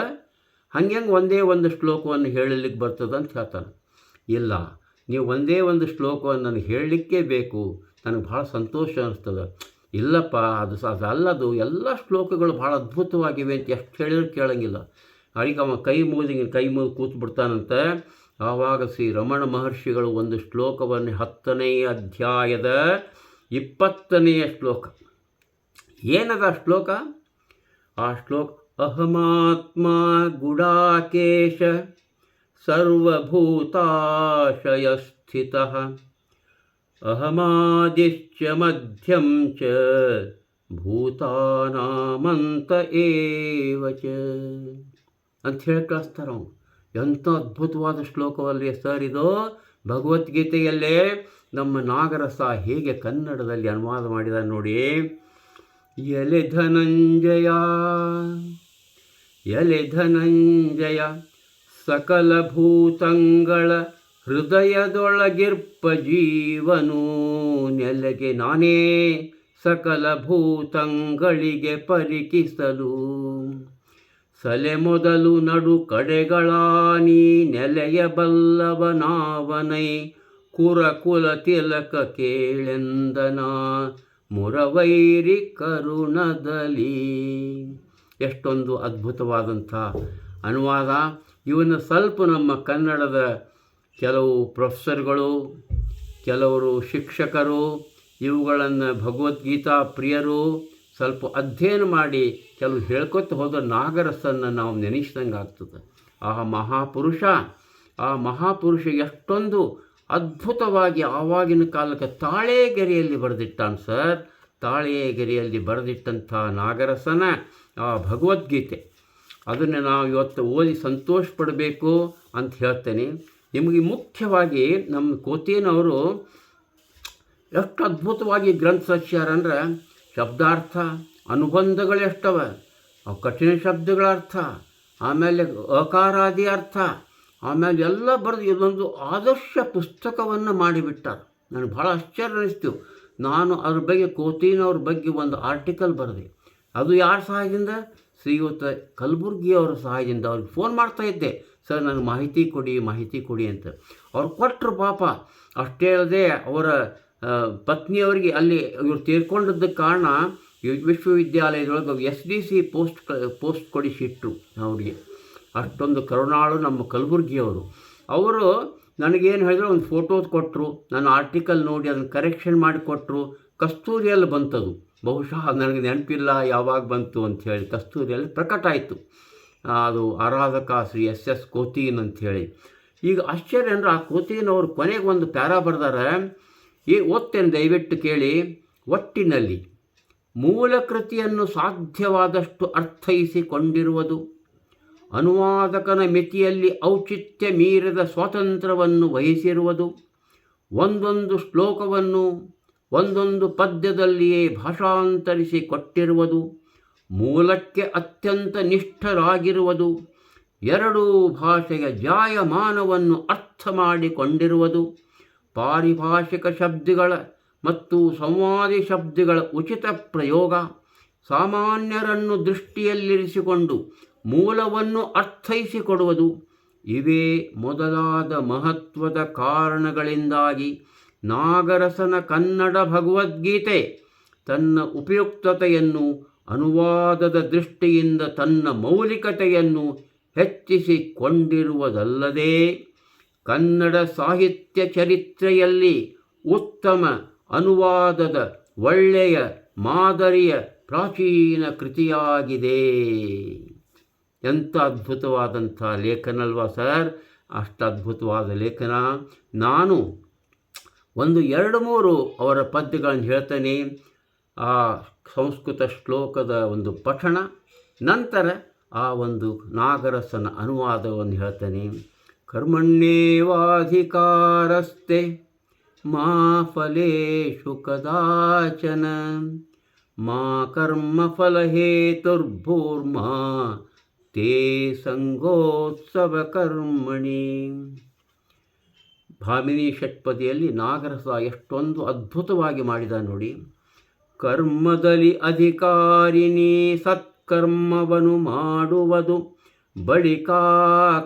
ಹಂಗೆ ಒಂದೇ ಒಂದು ಶ್ಲೋಕವನ್ನು ಹೇಳಲಿಕ್ಕೆ ಬರ್ತದೆ ಅಂತ ಹೇಳ್ತಾನೆ. ಇಲ್ಲ, ನೀವು ಒಂದೇ ಒಂದು ಸ್ಲೋಕವನ್ನು ನನಗೆ ಹೇಳಲಿಕ್ಕೇ ಬೇಕು, ನನಗೆ ಭಾಳ ಸಂತೋಷ ಅನ್ನಿಸ್ತದೆ. ಇಲ್ಲಪ್ಪ, ಅದಲ್ಲದು ಎಲ್ಲ ಶ್ಲೋಕಗಳು ಭಾಳ ಅದ್ಭುತವಾಗಿವೆ ಅಂತ ಎಷ್ಟು ಹೇಳಿದ್ರು ಕೇಳೋಂಗಿಲ್ಲ. ಅದಕ್ಕೆ ಅವ ಕೈ ಮುಗಿದು ಕೂತ್ಬಿಡ್ತಾನಂತೆ. ಆವಾಗ ಶ್ರೀ ರಮಣ ಮಹರ್ಷಿಗಳು ಒಂದು ಶ್ಲೋಕವನ್ನು 10ನೇ ಅಧ್ಯಾಯದ 20ನೇ ಶ್ಲೋಕ. ಏನದ ಶ್ಲೋಕ? ಆ ಶ್ಲೋಕ ಅಹಮಾತ್ಮ ಗುಡಾಕೇಶ ಸರ್ವಭೂತಾಶಯಸ್ಥಿತಃ ಅಹಮಾದಿಶ್ಚ ಮಧ್ಯಂ ಚ ಭೂತಾನಾಮಂತ ಏವ ಚ ಅಂತ ಹೇಳಿ ಕಳಿಸ್ತಾರೆ. ಅವನು ಎಂಥ ಅದ್ಭುತವಾದ ಶ್ಲೋಕವಲ್ಲೇ ಸರ್ ಇದು. ಭಗವದ್ಗೀತೆಯಲ್ಲೇ ನಮ್ಮ ನಾಗರಸ ಹೇಗೆ ಕನ್ನಡದಲ್ಲಿ ಅನುವಾದ ಮಾಡಿದ ನೋಡಿ. ಎಲೆ ಧನಂಜಯ ಸಕಲ ಭೂತಂಗಳ ಹೃದಯದೊಳಗಿರ್ಪ ಜೀವನು ನೆಲೆಗೆ ನಾನೇ ಸಕಲ ಭೂತಂಗಳಿಗೆ ಪರಿಕಿಸಲು ಸಲೆ ಮೊದಲು ನಡು ಕಡೆಗಳಾನಿ ನೆಲೆಯಬಲ್ಲವನಾವನೈ ಕುರಕುಲ ತಿಲಕ ಕೇಳೆಂದನ ಮುರವೈರಿ ಕರುಣದಲ್ಲಿ. ಎಷ್ಟೊಂದು ಅದ್ಭುತವಾದಂಥ ಅನುವಾದ. ಇವನ್ನ ಸ್ವಲ್ಪ ನಮ್ಮ ಕನ್ನಡದ ಕೆಲವು ಪ್ರೊಫೆಸರ್ಗಳು, ಕೆಲವರು ಶಿಕ್ಷಕರು, ಇವುಗಳನ್ನು ಭಗವದ್ಗೀತಾ ಪ್ರಿಯರು ಸ್ವಲ್ಪ ಅಧ್ಯಯನ ಮಾಡಿ ಕೆಲವು ಹೇಳ್ಕೊತ ಹೋದ ನಾಗರಸನ್ನು ನಾವು ನೆನೆಸ್ದಂಗೆ ಆಗ್ತದೆ. ಆ ಮಹಾಪುರುಷ ಎಷ್ಟೊಂದು ಅದ್ಭುತವಾಗಿ ಆವಾಗಿನ ಕಾಲಕ್ಕೆ ತಾಳೆಗೆರೆಯಲ್ಲಿ ಬರೆದಿಟ್ಟಾನೆ ಸರ್. ತಾಳೆಗೆರೆಯಲ್ಲಿ ಬರೆದಿಟ್ಟಂಥ ನಾಗರಸನ ಆ ಭಗವದ್ಗೀತೆ, ಅದನ್ನು ನಾವು ಇವತ್ತು ಓದಿ ಸಂತೋಷ ಪಡಬೇಕು ಅಂತ ಹೇಳ್ತೇನೆ. ನಿಮಗೆ ಮುಖ್ಯವಾಗಿ ನಮ್ಮ ಕೋತಿಯನವರು ಎಷ್ಟು ಅದ್ಭುತವಾಗಿ ಗ್ರಂಥ ರಚ್ಯಾರಂದ್ರೆ, ಶಬ್ದಾರ್ಥ ಅನುಬಂಧಗಳೆಷ್ಟವ, ಅವು ಕಠಿಣ ಶಬ್ದಗಳ ಅರ್ಥ, ಆಮೇಲೆ ಅಕಾರಾದಿ ಅರ್ಥ, ಆಮೇಲೆ ಎಲ್ಲ ಬರೆದು ಇದೊಂದು ಆದರ್ಶ ಪುಸ್ತಕವನ್ನು ಮಾಡಿಬಿಟ್ಟಾರೆ. ನನಗೆ ಭಾಳ ಆಶ್ಚರ್ಯ ಅನ್ನಿಸ್ತು. ನಾನು ಅದ್ರ ಬಗ್ಗೆ ಕೋತಿನವ್ರ ಬಗ್ಗೆ ಒಂದು ಆರ್ಟಿಕಲ್ ಬರೆದೆ. ಅದು ಯಾರ ಸಹಾಯದಿಂದ? ಶ್ರೀಯುತ ಕಲಬುರ್ಗಿಯವರ ಸಹಾಯದಿಂದ. ಅವ್ರಿಗೆ ಫೋನ್ ಮಾಡ್ತಾಯಿದ್ದೆ, ಸರ್ ನನಗೆ ಮಾಹಿತಿ ಕೊಡಿ ಅಂತ. ಅವ್ರು ಕೊಟ್ಟರು ಪಾಪ. ಅಷ್ಟೇ ಅಲ್ಲದೆ ಅವರ ಪತ್ನಿಯವರಿಗೆ ಅಲ್ಲಿ ಇವರು ತೀರ್ಕೊಂಡಿದ್ದ ಕಾರಣ ವಿಶ್ವವಿದ್ಯಾಲಯದೊಳಗೆ SDC ಪೋಸ್ಟ್ ಕೊಡಿಸಿಟ್ರು ಅವರಿಗೆ. ಅಷ್ಟೊಂದು ಕರುಣಾಳು ನಮ್ಮ ಕಲಬುರ್ಗಿಯವರು. ಅವರು ನನಗೇನು ಹೇಳಿದ್ರು, ಒಂದು ಫೋಟೋ ಕೊಟ್ಟರು, ನನ್ನ ಆರ್ಟಿಕಲ್ ನೋಡಿ ಅದನ್ನು ಕರೆಕ್ಷನ್ ಮಾಡಿ ಕೊಟ್ಟರು. ಕಸ್ತೂರಿಯಲ್ಲಿ ಬಂತದು, ಬಹುಶಃ ನನಗೆ ನೆನಪಿಲ್ಲ ಯಾವಾಗ ಬಂತು ಅಂಥೇಳಿ. ಕಸ್ತೂರಿಯಲ್ಲಿ ಪ್ರಕಟ ಆಯಿತು. ಅದು ಆರಾಧಕ ಶ್ರೀ SS ಕೋತೀನ್ ಅಂಥೇಳಿ. ಈಗ ಆಶ್ಚರ್ಯ ಅಂದರೆ, ಆ ಕೋತೀನವರು ಕೊನೆಗೆ ಒಂದು ಪ್ಯಾರಾ ಬರೆದಾರೆ, ಓದ್ತೇನೆ ದಯವಿಟ್ಟು ಕೇಳಿ. ಒಟ್ಟಿನಲ್ಲಿ ಮೂಲ ಕೃತಿಯನ್ನು ಸಾಧ್ಯವಾದಷ್ಟು ಅರ್ಥೈಸಿಕೊಂಡಿರುವುದು, ಅನುವಾದಕನ ಮಿತಿಯಲ್ಲಿ ಔಚಿತ್ಯ ಮೀರಿದ ಸ್ವಾತಂತ್ರ್ಯವನ್ನು ವಹಿಸಿರುವುದು, ಒಂದೊಂದು ಶ್ಲೋಕವನ್ನು ಒಂದೊಂದು ಪದ್ಯದಲ್ಲಿಯೇ ಭಾಷಾಂತರಿಸಿ ಕೊಟ್ಟಿರುವುದು, ಮೂಲಕ್ಕೆ ಅತ್ಯಂತ ನಿಷ್ಠರಾಗಿರುವುದು, ಎರಡೂ ಭಾಷೆಯ ಜಾಯಮಾನವನ್ನು ಅರ್ಥ ಮಾಡಿಕೊಂಡಿರುವುದು, ಪಾರಿಭಾಷಿಕ ಶಬ್ದಗಳ ಮತ್ತು ಸಂವಾದಿ ಶಬ್ದಗಳ ಉಚಿತ ಪ್ರಯೋಗ, ಸಾಮಾನ್ಯರನ್ನು ದೃಷ್ಟಿಯಲ್ಲಿರಿಸಿಕೊಂಡು ಮೂಲವನ್ನು ಅರ್ಥೈಸಿಕೊಡುವುದು, ಇವೇ ಮೊದಲಾದ ಮಹತ್ವದ ಕಾರಣಗಳಿಂದಾಗಿ ನಾಗರಸನ ಕನ್ನಡ ಭಗವದ್ಗೀತೆ ತನ್ನ ಉಪಯುಕ್ತತೆಯನ್ನು, ಅನುವಾದದ ದೃಷ್ಟಿಯಿಂದ ತನ್ನ ಮೌಲಿಕತೆಯನ್ನು ಹೆಚ್ಚಿಸಿಕೊಂಡಿರುವುದಲ್ಲದೆ ಕನ್ನಡ ಸಾಹಿತ್ಯ ಚರಿತ್ರೆಯಲ್ಲಿ ಉತ್ತಮ ಅನುವಾದದ ಒಳ್ಳೆಯ ಮಾದರಿಯ ಪ್ರಾಚೀನ ಕೃತಿಯಾಗಿದೆ. ಎಂಥ ಅದ್ಭುತವಾದಂಥ ಲೇಖನ ಅಲ್ವಾ ಸರ್? ಅಷ್ಟು ಅದ್ಭುತವಾದ ಲೇಖನ. ನಾನು ಒಂದು 2-3 ಅವರ ಪದ್ಯಗಳನ್ನು ಹೇಳ್ತೇನೆ. ಆ ಸಂಸ್ಕೃತ ಶ್ಲೋಕದ ಒಂದು ಪಠಣ, ನಂತರ ಆ ಒಂದು ನಾಗರಸನ ಅನುವಾದವನ್ನು ಹೇಳ್ತೇನೆ. ಕರ್ಮಣ್ಯೇವಾಧಿಕಾರಸ್ತೆ ಮಾ ಫಲೇಷು ಕದಾಚನ ಮಾ ಕರ್ಮಫಲಹೇತುರ್ಭೂರ್ಮಾ ತೇ ಸಂಗೋತ್ಸವ ಕರ್ಮಣಿ. ಭಾಮಿನಿ ಷಟ್ಪದಿಯಲ್ಲಿ ನಾಗರಸ ಎಷ್ಟೊಂದು ಅದ್ಭುತವಾಗಿ ಮಾಡಿದ ನೋಡಿ. ಕರ್ಮದಲ್ಲಿ ಅಧಿಕಾರಿಣಿ ಸತ್ಕರ್ಮವನ್ನು ಮಾಡುವುದು, ಬಳಿಕ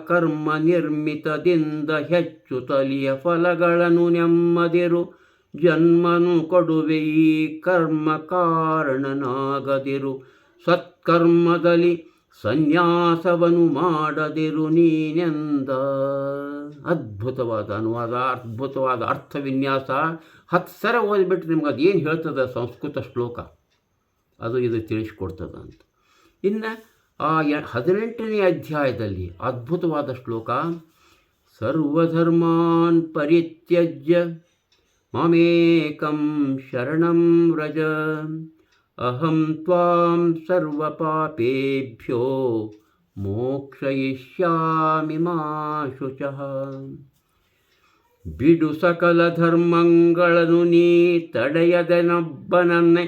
ಕರ್ಮ ನಿರ್ಮಿತದಿಂದ ಹೆಚ್ಚು ತಲಿಯ ಫಲಗಳನ್ನು ನೆಮ್ಮದಿರು, ಜನ್ಮನು ಕೊಡುವೆ ಈ ಕರ್ಮ ಕಾರಣನಾಗದಿರು, ಸತ್ಕರ್ಮದಲ್ಲಿ ಸನ್ಯಾಸವನ್ನು ಮಾಡದಿರು ನೀನೆಂದ. ಅದ್ಭುತವಾದ ಅನುವಾದ, ಅದ್ಭುತವಾದ ಅರ್ಥವಿನ್ಯಾಸ. 10 ಸಲ ಓದಿಬಿಟ್ರೆ ನಿಮ್ಗೆ ಅದು ಏನು ಹೇಳ್ತದೆ ಸಂಸ್ಕೃತ ಶ್ಲೋಕ, ಅದು ಇದು ತಿಳಿಸ್ಕೊಡ್ತದೆ ಅಂತ. ಇನ್ನು ಆ 18ನೇ ಅಧ್ಯಾಯದಲ್ಲಿ ಅದ್ಭುತವಾದ ಶ್ಲೋಕ. ಸರ್ವಧರ್ಮಾನ್ ಪರಿತ್ಯಜ್ಯ ಮಾಮೇಕಂ ಶರಣಂ ವ್ರಜ, ಅಹಂ ತ್ವಾಂ ಸರ್ವಪಾಪೇಭ್ಯೋ ಮೋಕ್ಷಯಿಷ್ಯಾಮಿ ಮಾ ಶುಚಃ. ಬಿಡು ಸಕಲ ಧರ್ಮಗಳನ್ನು ನೀ ತಡೆಯದನೊಬ್ಬನನ್ನೇ,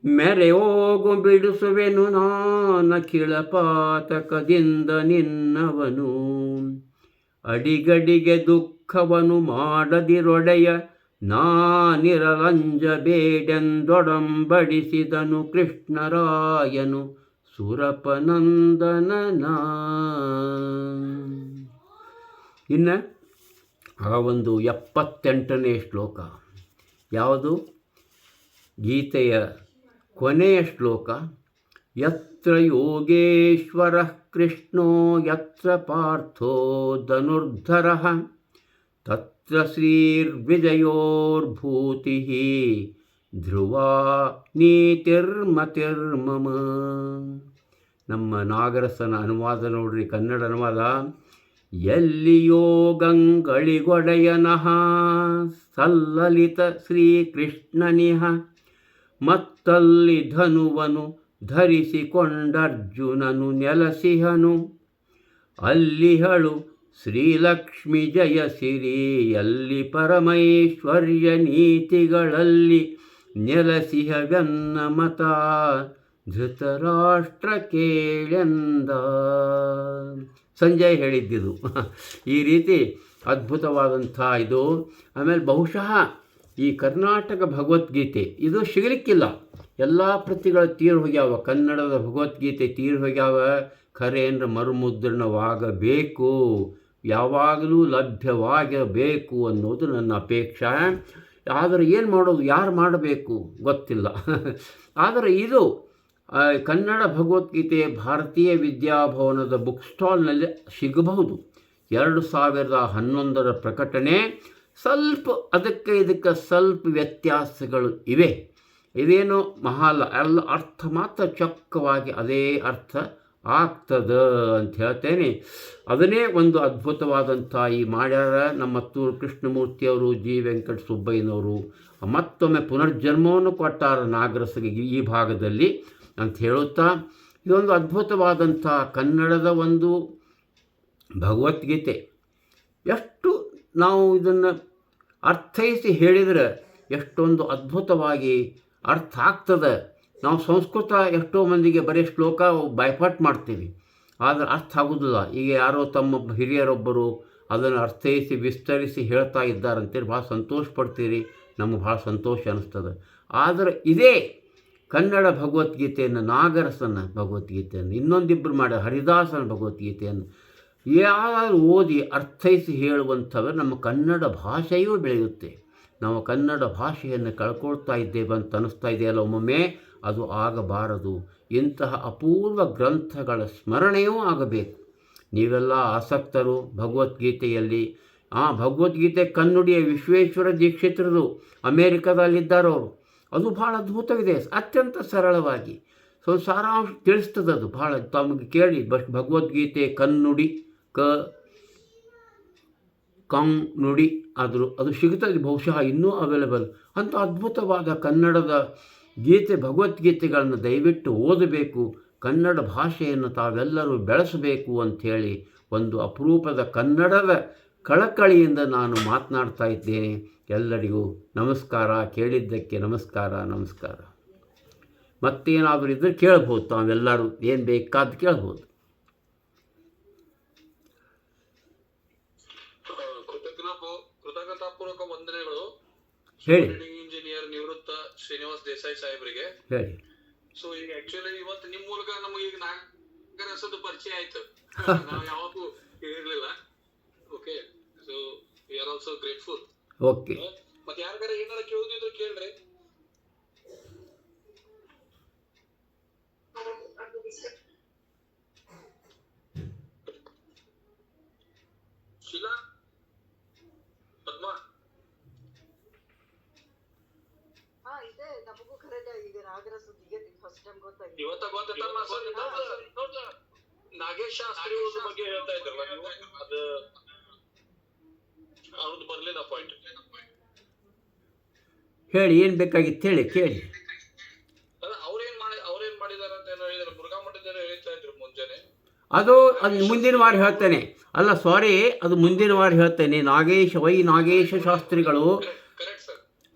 ಮೆರೆ ಹೋಗು ಬಿಡಿಸುವೆನು ನಾನಖಿಳ ಪಾತಕದಿಂದ ನಿನ್ನವನು. ಅಡಿಗಡಿಗೆ ದುಃಖವನ್ನು ಮಾಡದಿರೊಡೆಯ ನಾನಿರಲಂಜಬೇಡೆಂದೊಡಂಬಡಿಸಿದನು ಕೃಷ್ಣರಾಯನು ಸುರಪನಂದನನ. ಇನ್ನು ಆ ಒಂದು 78ನೇ ಶ್ಲೋಕ ಯಾವುದು? ಗೀತೆಯ ಕೊನೆಯ ಶ್ಲೋಕ. ಯತ್ರ ಯೋಗೇಶ್ವರಃ ಕೃಷ್ಣೋ ಯತ್ರ ಪಾರ್ಥೋ ಧನುರ್ಧರಃ ತತ್ರ ಶ್ರೀರ್ವಿಜಯೋರ್ಭೂತಿಃ ಧ್ರುವಾ ನೀತಿರ್ಮತಿರ್ಮಮ. ನಮ್ಮ ನಾಗರಸನ ಅನುವಾದ ನೋಡ್ರಿ, ಕನ್ನಡ ಅನುವಾದ. ಎಲ್ಲಿಯೋ ಗಂಗಳಿಗೊಡೆಯನಃ ಸಲ್ಲಲಿತ ಶ್ರೀಕೃಷ್ಣನಿಹ ಮತ್ತಲ್ಲಿ ಧನುವನು ಧರಿಸಿಕೊಂಡರ್ಜುನನು ನೆಲಸಿಹನು. ಅಲ್ಲಿಹಳು ಶ್ರೀಲಕ್ಷ್ಮಿ ಜಯಸಿರಿ ಎಲ್ಲಿ ಪರಮೈಶ್ವರ್ಯ ನೀತಿಗಳಲ್ಲಿ ನೆಲಸಿಹವೆನ್ನ ಮತ ಧೃತರಾಷ್ಟ್ರ ಕೇಳೆಂದ. ಸಂಜಯ್ ಹೇಳಿದ್ದಿದು. ಈ ರೀತಿ ಅದ್ಭುತವಾದಂಥ ಇದು. ಆಮೇಲೆ ಬಹುಶಃ ಈ ಕರ್ನಾಟಕ ಭಗವದ್ಗೀತೆ ಇದು ಸಿಗಲಿಕ್ಕಿಲ್ಲ. ಎಲ್ಲ ಪ್ರತಿಗಳು ತೀರು ಹೋಗ್ಯಾವ. ಕನ್ನಡದ ಭಗವದ್ಗೀತೆ ತೀರು ಹೋಗ್ಯಾವ. ಖರೇಂದ್ರ ಮರುಮುದ್ರಣವಾಗಬೇಕು, ಯಾವಾಗಲೂ ಲಭ್ಯವಾಗಬೇಕು ಅನ್ನೋದು ನನ್ನ ಅಪೇಕ್ಷೆ. ಆದರೆ ಏನು ಮಾಡೋದು, ಯಾರು ಮಾಡಬೇಕು ಗೊತ್ತಿಲ್ಲ. ಆದರೆ ಇದು ಕನ್ನಡ ಭಗವದ್ಗೀತೆ ಭಾರತೀಯ ವಿದ್ಯಾಭವನದ ಬುಕ್ ಸ್ಟಾಲ್ನಲ್ಲಿ ಸಿಗಬಹುದು. 2011 ಪ್ರಕಟಣೆ. ಸ್ವಲ್ಪ ಅದಕ್ಕೆ ಇದಕ್ಕೆ ಸ್ವಲ್ಪ ವ್ಯತ್ಯಾಸಗಳು ಇವೆ. ಇದೇನು ಮಹಾಲ ಎಲ್ಲ ಅರ್ಥ ಮಾತ್ರ ಚೊಕ್ಕವಾಗಿ ಅದೇ ಅರ್ಥ ಆಗ್ತದೆ ಅಂತ ಹೇಳ್ತೇನೆ. ಅದನ್ನೇ ಒಂದು ಅದ್ಭುತವಾದಂಥ ಈ ಮಾಡ್ಯಾರ ನಮ್ಮ ಮತ್ತೂರು ಕೃಷ್ಣಮೂರ್ತಿಯವರು, ಜಿ ವೆಂಕಟ ಸುಬ್ಬಯ್ಯನವರು. ಮತ್ತೊಮ್ಮೆ ಪುನರ್ಜನ್ಮವನ್ನು ಕೊಟ್ಟಾರ ನಾಗರಸಗೆ ಈ ಭಾಗದಲ್ಲಿ ಅಂತ ಹೇಳುತ್ತಾ, ಇದೊಂದು ಅದ್ಭುತವಾದಂಥ ಕನ್ನಡದ ಒಂದು ಭಗವದ್ಗೀತೆ. ಎಷ್ಟು ನಾವು ಇದನ್ನು ಅರ್ಥೈಸಿ ಹೇಳಿದರೆ ಎಷ್ಟೊಂದು ಅದ್ಭುತವಾಗಿ ಅರ್ಥ ಆಗ್ತದೆ. ನಾವು ಸಂಸ್ಕೃತ ಎಷ್ಟೋ ಮಂದಿಗೆ ಬರೀ ಶ್ಲೋಕ ಬಾಯ್ಪಾಟ್ ಮಾಡ್ತೀವಿ, ಆದರೆ ಅರ್ಥ ಆಗೋದಿಲ್ಲ. ಈಗ ಯಾರೋ ತಮ್ಮ ಹಿರಿಯರೊಬ್ಬರು ಅದನ್ನು ಅರ್ಥೈಸಿ ವಿಸ್ತರಿಸಿ ಹೇಳ್ತಾ ಇದ್ದಾರಂತೇಳಿ ಭಾಳ ಸಂತೋಷ ಪಡ್ತೀರಿ. ನಮಗೆ ಭಾಳ ಸಂತೋಷ ಅನ್ನಿಸ್ತದೆ. ಆದರೆ ಇದೇ ಕನ್ನಡ ಭಗವದ್ಗೀತೆಯನ್ನು, ನಾಗರಸನ ಭಗವದ್ಗೀತೆಯನ್ನು, ಇನ್ನೊಂದಿಬ್ಬರು ಮಾಡ್ಯಾರ ಹರಿದಾಸನ ಭಗವದ್ಗೀತೆಯನ್ನು ಯಾರು ಓದಿ ಅರ್ಥೈಸಿ ಹೇಳುವಂಥವ್ರು ನಮ್ಮ ಕನ್ನಡ ಭಾಷೆಯೂ ಬೆಳೆಯುತ್ತೆ. ನಾವು ಕನ್ನಡ ಭಾಷೆಯನ್ನು ಕಳ್ಕೊಳ್ತಾ ಇದ್ದೇವೆ ಅಂತ ಅನ್ನಿಸ್ತಾ ಇದೆಯಲ್ಲ ಒಮ್ಮೊಮ್ಮೆ. ಅದು ಆಗಬಾರದು. ಇಂತಹ ಅಪೂರ್ವ ಗ್ರಂಥಗಳ ಸ್ಮರಣೆಯೂ ಆಗಬೇಕು. ನೀವೆಲ್ಲ ಆಸಕ್ತರು ಭಗವದ್ಗೀತೆಯಲ್ಲಿ. ಭಗವದ್ಗೀತೆ ಕನ್ನುಡಿಯ ವಿಶ್ವೇಶ್ವರ ದೀಕ್ಷಿತರದು, ಅಮೇರಿಕಾದಲ್ಲಿದ್ದಾರವರು. ಅದು ಭಾಳ ಅದ್ಭುತವಿದೆ, ಅತ್ಯಂತ ಸರಳವಾಗಿ ಸಾರಾಂಶ ತಿಳಿಸ್ತದೆ. ಅದು ಭಾಳ ತಮಗೆ ಕೇಳಿ ಭಗವದ್ಗೀತೆ ಕನ್ನುಡಿ ನುಡಿ ಆದರೂ ಅದು ಸಿಗುತ್ತದೆ. ಬಹುಶಃ ಇನ್ನೂ ಅವೈಲೇಬಲ್. ಅಂಥ ಅದ್ಭುತವಾದ ಕನ್ನಡದ ಗೀತೆ ಭಗವದ್ಗೀತೆಗಳನ್ನು ದಯವಿಟ್ಟು ಓದಬೇಕು. ಕನ್ನಡ ಭಾಷೆಯನ್ನು ತಾವೆಲ್ಲರೂ ಬೆಳೆಸಬೇಕು ಅಂಥೇಳಿ ಒಂದು ಅಪರೂಪದ ಕನ್ನಡದ ಕಳಕಳಿಯಿಂದ ನಾನು ಮಾತನಾಡ್ತಾ ಇದ್ದೇನೆ. ಎಲ್ಲರಿಗೂ ನಮಸ್ಕಾರ. ಕೇಳಿದ್ದಕ್ಕೆ ನಮಸ್ಕಾರ. ಮತ್ತೇನಾದರೂ ಇದ್ದರೆ ಕೇಳ್ಬೋದು. ತಾವೆಲ್ಲರೂ ಏನು ಬೇಕಾದ ಕೇಳ್ಬೋದು. ಕೃತಜ್ಞತಾಪೂರ್ವಕ ವಂದನೆಗಳು ಹೇಳಿ. ಇಂಜಿನಿಯರ್ ನಿವೃತ್ತ ಶ್ರೀನಿವಾಸ್ ದೇಸಾಯಿ ಸಾಹೇಬರಿಗೆ ಹೇಳಿ. ಸೊ ಈಗ ಆಕ್ಚುಲಿ ಇವತ್ತು ನಿಮ್ಮ ಮೂಲಕ ನಮಗೆ ಈಗ ನಾಗರಸದ ಪರಿಚಯ ಆಯ್ತು. ನಾವು ಯಾವಾಗೂ ಹೇಳಿರ್ಲಿಲ್ಲ. Okay, so we are also grateful. Okay. ಮತ್ತೆ ಯಾರಿಗಾರ ಏನಾರ ಕೇಳೋದಿದ್ರೆ ಕೇಳ್ರಿ. ಶೀಲಾ, ಪದ್ಮಾ, ಇದೆ ನಮಗೂ ಖರೇದ ಈಗ ನಾಗರಸದಿಗೆ ಫಸ್ಟ್ ಟೈಮ್ ಗೊತ್ತಾಗಿದೆ. ಇವತ್ತ ಗೊತ್ತಮ್ಮ ನಾಗೇಶ್ ಶಾಸ್ತ್ರಿ ಬಗ್ಗೆ ಹೇಳ್ತಾ ಇದ್ರಲ್ಲ ನೀವು, ಅದು ಅವ್ರದ್ದು ಬರ್ಲಿಲ್ಲ ಪಾಯಿಂಟ್. ಹೇಳಿ, ಏನು ಬೇಕಾಗಿತ್ತು ಹೇಳಿ, ಕೇಳಿ. ಅವ್ರೇನ್ ಮಾಡಿದಾರೆ ಅಂತ ಏನೋ ಹೇಳಿದ್ರು. ಮುರುಘಾ ಮಠದ ಹೇಳ್ತಾ ಇದ್ರು ಮುಂಜಾನೆ. ಅದು ಮುಂದಿನ ವಾರ ಹೇಳ್ತೇನೆ. ಅಲ್ಲ ಸಾರಿ, ಅದು ಮುಂದಿನ ವಾರ ಹೇಳ್ತೇನೆ. ನಾಗೇಶ ಶಾಸ್ತ್ರಿಗಳು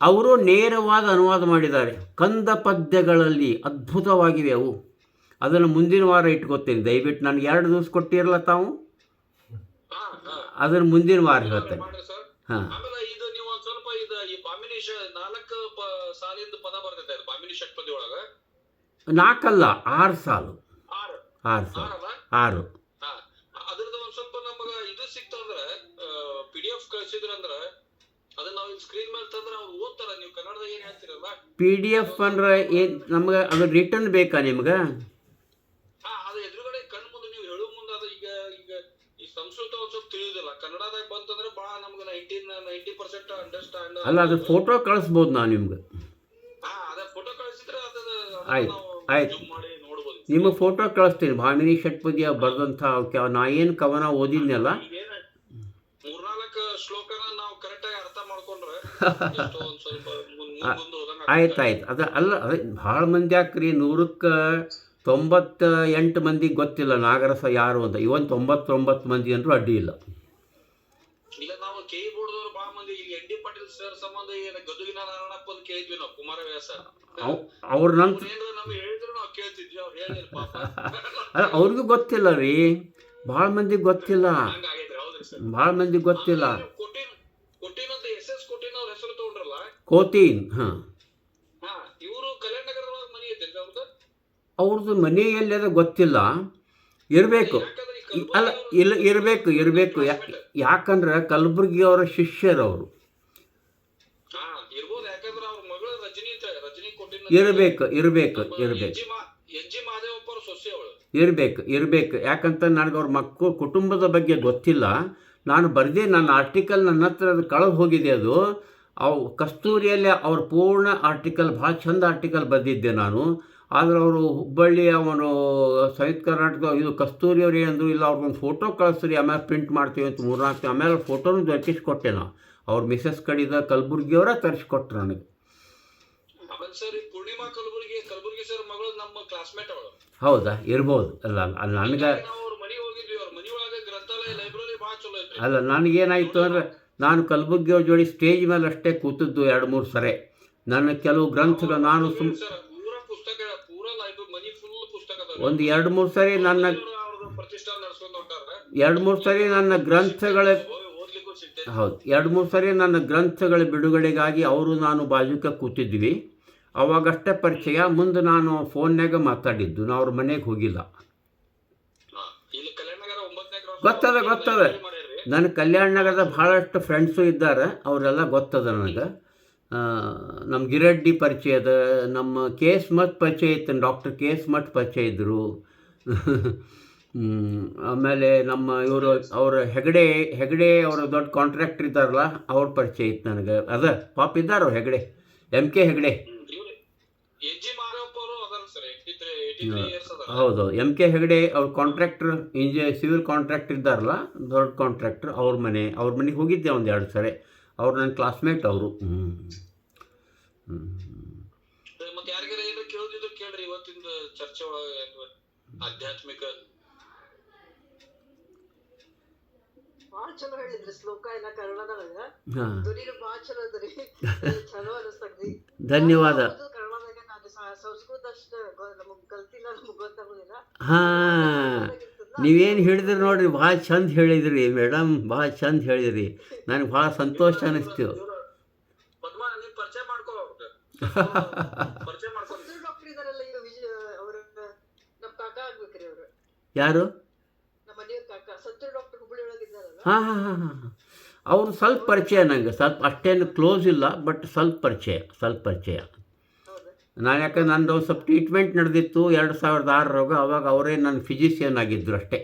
ಅವರು ನೇರವಾದ ಅನುವಾದ ಮಾಡಿದ್ದಾರೆ. ಕಂದ ಪದ್ಯಗಳಲ್ಲಿ ಅದ್ಭುತವಾಗಿವೆ ಅವು. ಅದನ್ನು ಮುಂದಿನ ವಾರ ಇಟ್ಕೋತೇನೆ. ದಯವಿಟ್ಟು ನನಗೆ 2 ದಿವಸ ಕೊಟ್ಟಿರಲ್ಲ ತಾವು, ಅದನ್ನು ಮುಂದಿನ ವಾರ ಹೇಳ್ತೇನೆ. ಹಾಂ, ಇದು ನೀವು ಸ್ವಲ್ಪ ಇದು ಈ ಬಾಮಿನಿ 4 ಸಾಲಿಂದ ಪದ ಬರ್ತೈತೆ. ಬಾಮಿನಿ ಷಟ್ಪದಿ ಒಳಗೆ 4 ಅಲ್ಲ 6 ಸಾಲು. 6 ಆರಲ್ಲ 6. ಹಾ ಅದ್ರದ್ದು ಒಂದ್ ಸ್ವಲ್ಪ ನಮಗ ಇದು ಸಿಕ್ತಂದ್ರ PDF ಕಳ್ಸಿದ್ರಂದ್ರ ಅದನ್ನ ನಾವು ಸ್ಕ್ರೀನ್ ಮೇಲೆ ತಂದ್ರೆ ಅವ್ರು ಓದ್ತಾರ. ನೀವು ಕನ್ನಡದಾಗ ಏನ್ ಹೇಳ್ತೀರಲ್ಲ PDF ಅಂದ್ರೆ ಏನು ನಮ್ಗೆ ಅದು ರಿಟರ್ನ್ ಬೇಕಾ ನಿಮ್ಗೆ? ಅದು ಎದುರುಗಡೆ ಕಣ್ ಮುಂದೆ ನೀವು ಹೇಳೋ ಮುಂದೆ ಅದು ಈಗ ಈಗ ಈ ಸಂಸ್ಕೃತ ಒಂದ್ ಸ್ವಲ್ಪ ತಿಳಿಯೋದಿಲ್ಲ. ಕನ್ನಡದಾಗ ಬಂತಂದ್ರೆ ಬಹಳ ನಮ್ಗೆ 90% ಅಂಡರ್ಸ್ಟ್ಯಾಂಡ್. ಅಲ್ಲ, ಅದು ಫೋಟೋ ಕಳಿಸ್ಬೋದು ನಾನು ನಿಮ್ಗೆ. ಅದ ಫೋಟೋ ಕಳಿಸಿದ್ರೆ ಆಯ್ತು ನಾವು ಆಯ್ತು, ಜೂಮ್ ಮಾಡಿ ನೋಡ್ಬೋದು. ನಿಮಗೆ ಫೋಟೋ ಕಳಿಸ್ತೀನಿ. ಭಾಮಿನಿ ಷಟ್ಪದಿಯ ಬರೆದಂಥ ನಾ ಏನು ಕವನ ಓದಿದ್ನಲ್ಲ, ಈಗೇನ 3-4 ಶ್ಲೋಕನ ನಾವು ಕರೆಕ್ಟಾಗಿ ಅರ್ಥ ಮಾಡ್ಕೊಂಡ್ರೆ ಎಷ್ಟೋ ಒಂದ್ ಸ್ವಲ್ಪ ಮುಂದೆ ಹೋದಂಗ ಆಯ್ತು. ಅದೇ ಭಾಳ ಮಂದಿ ಯಾಕ್ರಿ, 100ಕ್ಕೆ 98 ಮಂದಿಗೆ ಗೊತ್ತಿಲ್ಲ ನಾಗರಸ ಯಾರು ಅಂತ. ಇವನ್ 99 ಮಂದಿ ಅಂದ್ರೂ ಅಡ್ಡಿ ಇಲ್ಲ. ಈಗ ನಾವು ಕೆ ಬೋರ್ಡ್ದವ್ರು ಬಹಳ ಮಂದಿ ಈಗ ND ಪಾಟೀಲ್ ಸರ್ ಸಂಬಂಧ ಗದುಗಿನ ನಾರಾಯಣಪ್ಪ ಕೇಳಿದ್ವಿ ನಾವು, ಕುಮಾರವ್ಯಾಸ ಅವ್ರ ನಂತರ ಏನಾದ್ರು ನಮ್ಗೆ ಹೇಳಿದ್ರು ನಾವು ಕೇಳ್ತಿದ್ವಿ. ಅವ್ರು ಹೇಳಿಲ್ಲ ಪಾಪ. ಅಲ್ಲ, ಅವ್ರಿಗೂ ಗೊತ್ತಿಲ್ಲ ರೀ, ಭಾಳ ಮಂದಿಗೆ ಗೊತ್ತಿಲ್ಲ, ಹಂಗಾಗೈತ್ರಿ. ಹೌದ್ರಿ ಸರ್. ಭಾಳ ಮಂದಿಗೆ ಗೊತ್ತಿಲ್ಲ. ಕೊಟ್ಟಿನ್ ಅಂತ SS ಕೊಟ್ಟಿನ್ ಅವ್ರ ಹೆಸರು ತಗೊಂಡ್ರಲ್ಲ, ಕೋತೀನ್. ಹಾಂ, ಇವರು ಕಲ್ಯಾಣ ನಗರದೊಳಗೆ ಮನಿ ಐತೆ ಅವ್ರದ್ದು. ಅವ್ರದ್ದು ಮನೆ ಎಲ್ಲಿದೆ ಗೊತ್ತಿಲ್ಲ, ಇರಬೇಕು. ಯಾಕಂದ್ರೆ ಅಲ್ಲ, ಇಲ್ಲ, ಇರಬೇಕು. ಯಾಕಂದ್ರೆ ಕಲಬುರ್ಗಿಯವರ ಶಿಷ್ಯರು ಅವರು. ಇರ್ಬೋದು. ಯಾಕಂದ್ರೆ ಅವ್ರ ಮಗಳು ರಜನಿ ಅಂತ, ರಜನಿ ಕೊಟ್ಟಿನ್ ಇರಬೇಕು. ಎನ್ ಜಿ ಮಾದೇವಪ್ಪ ಅವ್ರ ಸೊಸೆ ಅವಳು. ಇರಬೇಕು. ಯಾಕಂತ ನನಗೆ ಅವ್ರ ಕುಟುಂಬದ ಬಗ್ಗೆ ಗೊತ್ತಿಲ್ಲ. ನಾನು ಬರೆದೇ, ನನ್ನ ಆರ್ಟಿಕಲ್ ನನ್ನ ಹತ್ರ ಅದು ಕಳೆದು ಹೋಗಿದೆ. ಅದು ಕಸ್ತೂರಿಯಲ್ಲಿ ಅವ್ರ ಪೂರ್ಣ ಆರ್ಟಿಕಲ್, ಭಾಳ ಚಂದ ಆರ್ಟಿಕಲ್ ಬರೆದಿದ್ದೆ ನಾನು. ಆದರೆ ಅವರು ಹುಬ್ಬಳ್ಳಿ ಅವನು ಸಂಯುಕ್ತ ಕರ್ನಾಟಕ ಇದು ಕಸ್ತೂರಿಯವ್ರು ಏನಂದ್ರು, ಇಲ್ಲ ಅವ್ರಿಗೊಂದು ಫೋಟೋ ಕಳಿಸ್ರಿ, ಆಮೇಲೆ ಪ್ರಿಂಟ್ ಮಾಡ್ತೀವಿ ಅಂತ 3-4 ಆಮೇಲೆ ಫೋಟೋನು ದೊರಕಿಸ್ಕೊಟ್ಟೆ ನಾನು. ಅವ್ರ ಮಿಸಸ್ ಕಡಿದ ಕಲಬುರ್ಗಿಯವರ ತರಿಸ್ಕೊಟ್ರು ನನಗೆ. ಆಮೇಲೆ ಸರ್ ಈ ಪೂರ್ಣಿಮಾ ಕಲಬುರ್ಗಿ ಸರ್ ಮಗಳು ನಮ್ಮ ಕ್ಲಾಸ್ಮೇಟ್ ಅವಳು. ಹೌದಾ? ಇರ್ಬೋದು. ಅಲ್ಲ ನನಗೆ ನಾವು ಅವ್ರ ಮನೆಗೆ ಹೋಗಿದ್ವಿ. ಅವ್ರ ಮನೆ ಒಳಗೆ ಗ್ರಂಥಾಲಯ, ಲೈಬ್ರರಿ ಭಾಳ ಚಲೋ ಐತ್ರಿ. ಅಲ್ಲ, ನನಗೇನಾಯಿತು ಅಂದರೆ, ನಾನು ಕಲಬುರ್ಗಿಯವ್ರ ಜೋಡಿ ಸ್ಟೇಜ್ ಮೇಲೆ ಅಷ್ಟೇ ಕೂತಿದ್ದು 2-3 ಸರಿ. ನನ್ನ ಕೆಲವು ಗ್ರಂಥಗಳು ನಾನು ಪೂರ ಪುಸ್ತಕ, ಪೂರ ಲೈಬ್ರರಿ ಮನಿ ಫುಲ್ ಪುಸ್ತಕ ಅದಾವ. ಒಂದು 2-3 ಸರಿ ನನ್ನ ಅವ್ರದ್ದು ಪ್ರತಿಷ್ಠಾನ ನಡೆಸ್ಕೊಂಡು ಹೊಂಟಾರ. 2-3 ಸರಿ ನನ್ನ ಗ್ರಂಥಗಳ ಓದ್ಲಿಕ್ಕೂ ಸಿಗ್ತೈತಿ. ಹೌದು, 2-3 ಸರಿ ನನ್ನ ಗ್ರಂಥಗಳ ಬಿಡುಗಡೆಗಾಗಿ ಅವರು ನಾನು ಬಾಜುಕ ಕೂತಿದ್ವಿ. ಅವಾಗಷ್ಟೇ ಪರಿಚಯ. ಮುಂದೆ ನಾನು ಫೋನ್ಯಾಗ ಮಾತಾಡಿದ್ದು, ನಾವು ಅವ್ರ ಮನೆಗೆ ಹೋಗಿಲ್ಲ. ಇಲ್ಲಿ ಕಲ್ಯಾಣ ನಗರ 9ನೇ ಕ್ರಾಸ್ ಗೊತ್ತದ. ನನ್ನ ಕಲ್ಯಾಣ ನಗರದ ಭಾಳಷ್ಟು ಫ್ರೆಂಡ್ಸು ಇದ್ದಾರೆ, ಅವರೆಲ್ಲ ಗೊತ್ತದ ನನಗೆ. ನಮ್ಮ ಗಿರಡ್ಡಿ ಪರಿಚಯ ಅದ, ನಮ್ಮ KS ಮಠ್ ಪರಿಚಯ ಇತ್ತು, ಡಾಕ್ಟರ್ KS ಮಠ್ ಪರಿಚಯ ಇದ್ದರು. ಆಮೇಲೆ ನಮ್ಮ ಇವರು ಅವ್ರ ಹೆಗಡೆ ಅವರ ದೊಡ್ಡ ಕಾಂಟ್ರಾಕ್ಟರ್ ಇದ್ದಾರಲ್ಲ, ಅವ್ರ ಪರಿಚಯ ಇತ್ತು ನನಗೆ. ಪಾಪ ಇದ್ದಾರೆ ಅವ್ರು, MK Hegde. N G Madevappa ಅವರು ಅದಾರ ಸರ್, 83 years ಅದಾರ. ಹೌದು, MK ಹೆಗಡೆ ಅವ್ರ ಕಾಂಟ್ರಾಕ್ಟರ್, ಸಿವಿಲ್ ಕಾಂಟ್ರಾಕ್ಟರ್ ಇದ್ದಾರಲ್ಲ, ದೊಡ್ಡ ಕಾಂಟ್ರಾಕ್ಟರ್. ಅವ್ರ ಮನೆಗೆ ಹೋಗಿದ್ದೆ 1-2 ಸರಿ. ಅವ್ರು ನನ್ನ ಕ್ಲಾಸ್ಮೇಟ್ ಅವರು. ಮತ್ತೆ ಯಾರಿಗಾರ ಏನಾರ ಕೇಳೋದಿದ್ರು ಕೇಳ್ರಿ. ಇವತ್ತಿನ ಚರ್ಚೆ ಒಳಗೆ ಆಧ್ಯಾತ್ಮಿಕ ಭಾಳ ಚಲೋ ಹೇಳಿದ್ರಿ ಶ್ಲೋಕ ಎಲ್ಲ ಕನ್ನಡದೊಳಗ. ಧ್ವನಿನು ಭಾಳ ಚಲೋ ಅದ್ರಿ, ಚಲೋ ಅನಿಸ್ತದ್ರಿ. ಧನ್ಯವಾದ. ಕನ್ನಡದಾಗ ನಾನು ಸಂಸ್ಕೃತ ಅಷ್ಟ ನಮಗ್ ಕಲ್ತಿಲ್ಲ, ನಮಗ್ ಗೊತ್ತಾಗೋದಿಲ್ಲ. ನೀವೇನು ಹೇಳಿದ್ರಿ ನೋಡ್ರಿ, ಭಾಳ ಚಂದ ಹೇಳಿದ್ರಿ ಮೇಡಮ್, ಭಾಳ ಚಂದ ಹೇಳಿದ್ರಿ. ನನಗೆ ಭಾಳ ಸಂತೋಷ ಅನ್ನಿಸ್ತು. ಪದ್ಮ, ನೀವು ಪರಿಚಯ ಮಾಡ್ಕೋ. ಪರಿಚಯ ಮಾಡ್ಕೊಂಡು ಡಾಕ್ಟರ್ ಇದಾರಲ್ಲ ಈಗ, ಅವ್ರ ನಮ್ಮ ಕಾಕ ಆಗ್ಬೇಕ್ರಿ ಅವ್ರು. ಯಾರು? ನಮ್ಮ ಮನೆಯವ್ರ ಕಾಕ ಸತ್ರು ಡಾಕ್ಟರ್ ಹುಬ್ಬಳ್ಳಿ ಒಳಗಿದ್ದಾರಲ್ಲ. ಹಾಂ. ಅವರು ಸ್ವಲ್ಪ ಪರಿಚಯ ನನಗೆ, ಸ್ವಲ್ಪ ಅಷ್ಟೇನು ಕ್ಲೋಸ್ ಇಲ್ಲ, ಬಟ್ ಸ್ವಲ್ಪ ಪರಿಚಯ. ನಾನು ಯಾಕಂದ್ರೆ ನಂದು ಸ್ವಲ್ಪ ಟ್ರೀಟ್ಮೆಂಟ್ ನಡೆದಿತ್ತು 2006 ಅವಾಗ ಅವರೇ ನನ್ನ ಫಿಸಿಷಿಯನ್ ಆಗಿದ್ದರು ಅಷ್ಟೇ.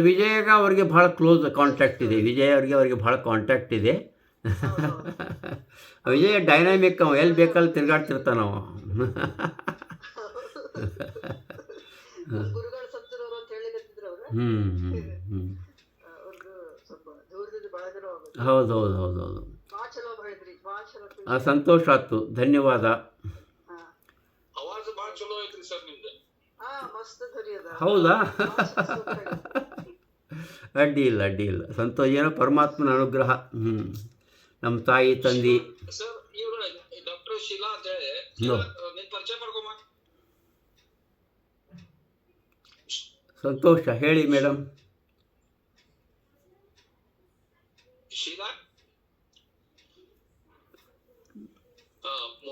ವಿಜಯಗ ಅವ್ರಿಗೆ ಭಾಳ ಕ್ಲೋಸ್ ಕಾಂಟ್ಯಾಕ್ಟ್ ಇದೆ. ಅವ್ರಿಗೆ ಭಾಳ ಕಾಂಟ್ಯಾಕ್ಟ್ ಇದೆ. ವಿಜಯ ಡೈನಾಮಿಕ್, ಅವ ಎಲ್ಲಿ ಬೇಕಲ್ಲಿ ತಿರ್ಗಾಡ್ತಿರ್ತಾನ ಅವ. ಹೌದು. ಸಂತೋಷ ಆಯ್ತು, ಧನ್ಯವಾದ. ಹೌದಾ? ಅಡ್ಡಿ ಇಲ್ಲ. ಸಂತೋಷ, ಏನೋ ಪರಮಾತ್ಮನ ಅನುಗ್ರಹ. ನಮ್ಮ ತಾಯಿ ತಂದೆ. ಸಂತೋಷ, ಹೇಳಿ ಮೇಡಮ್. ಶೀಲಾ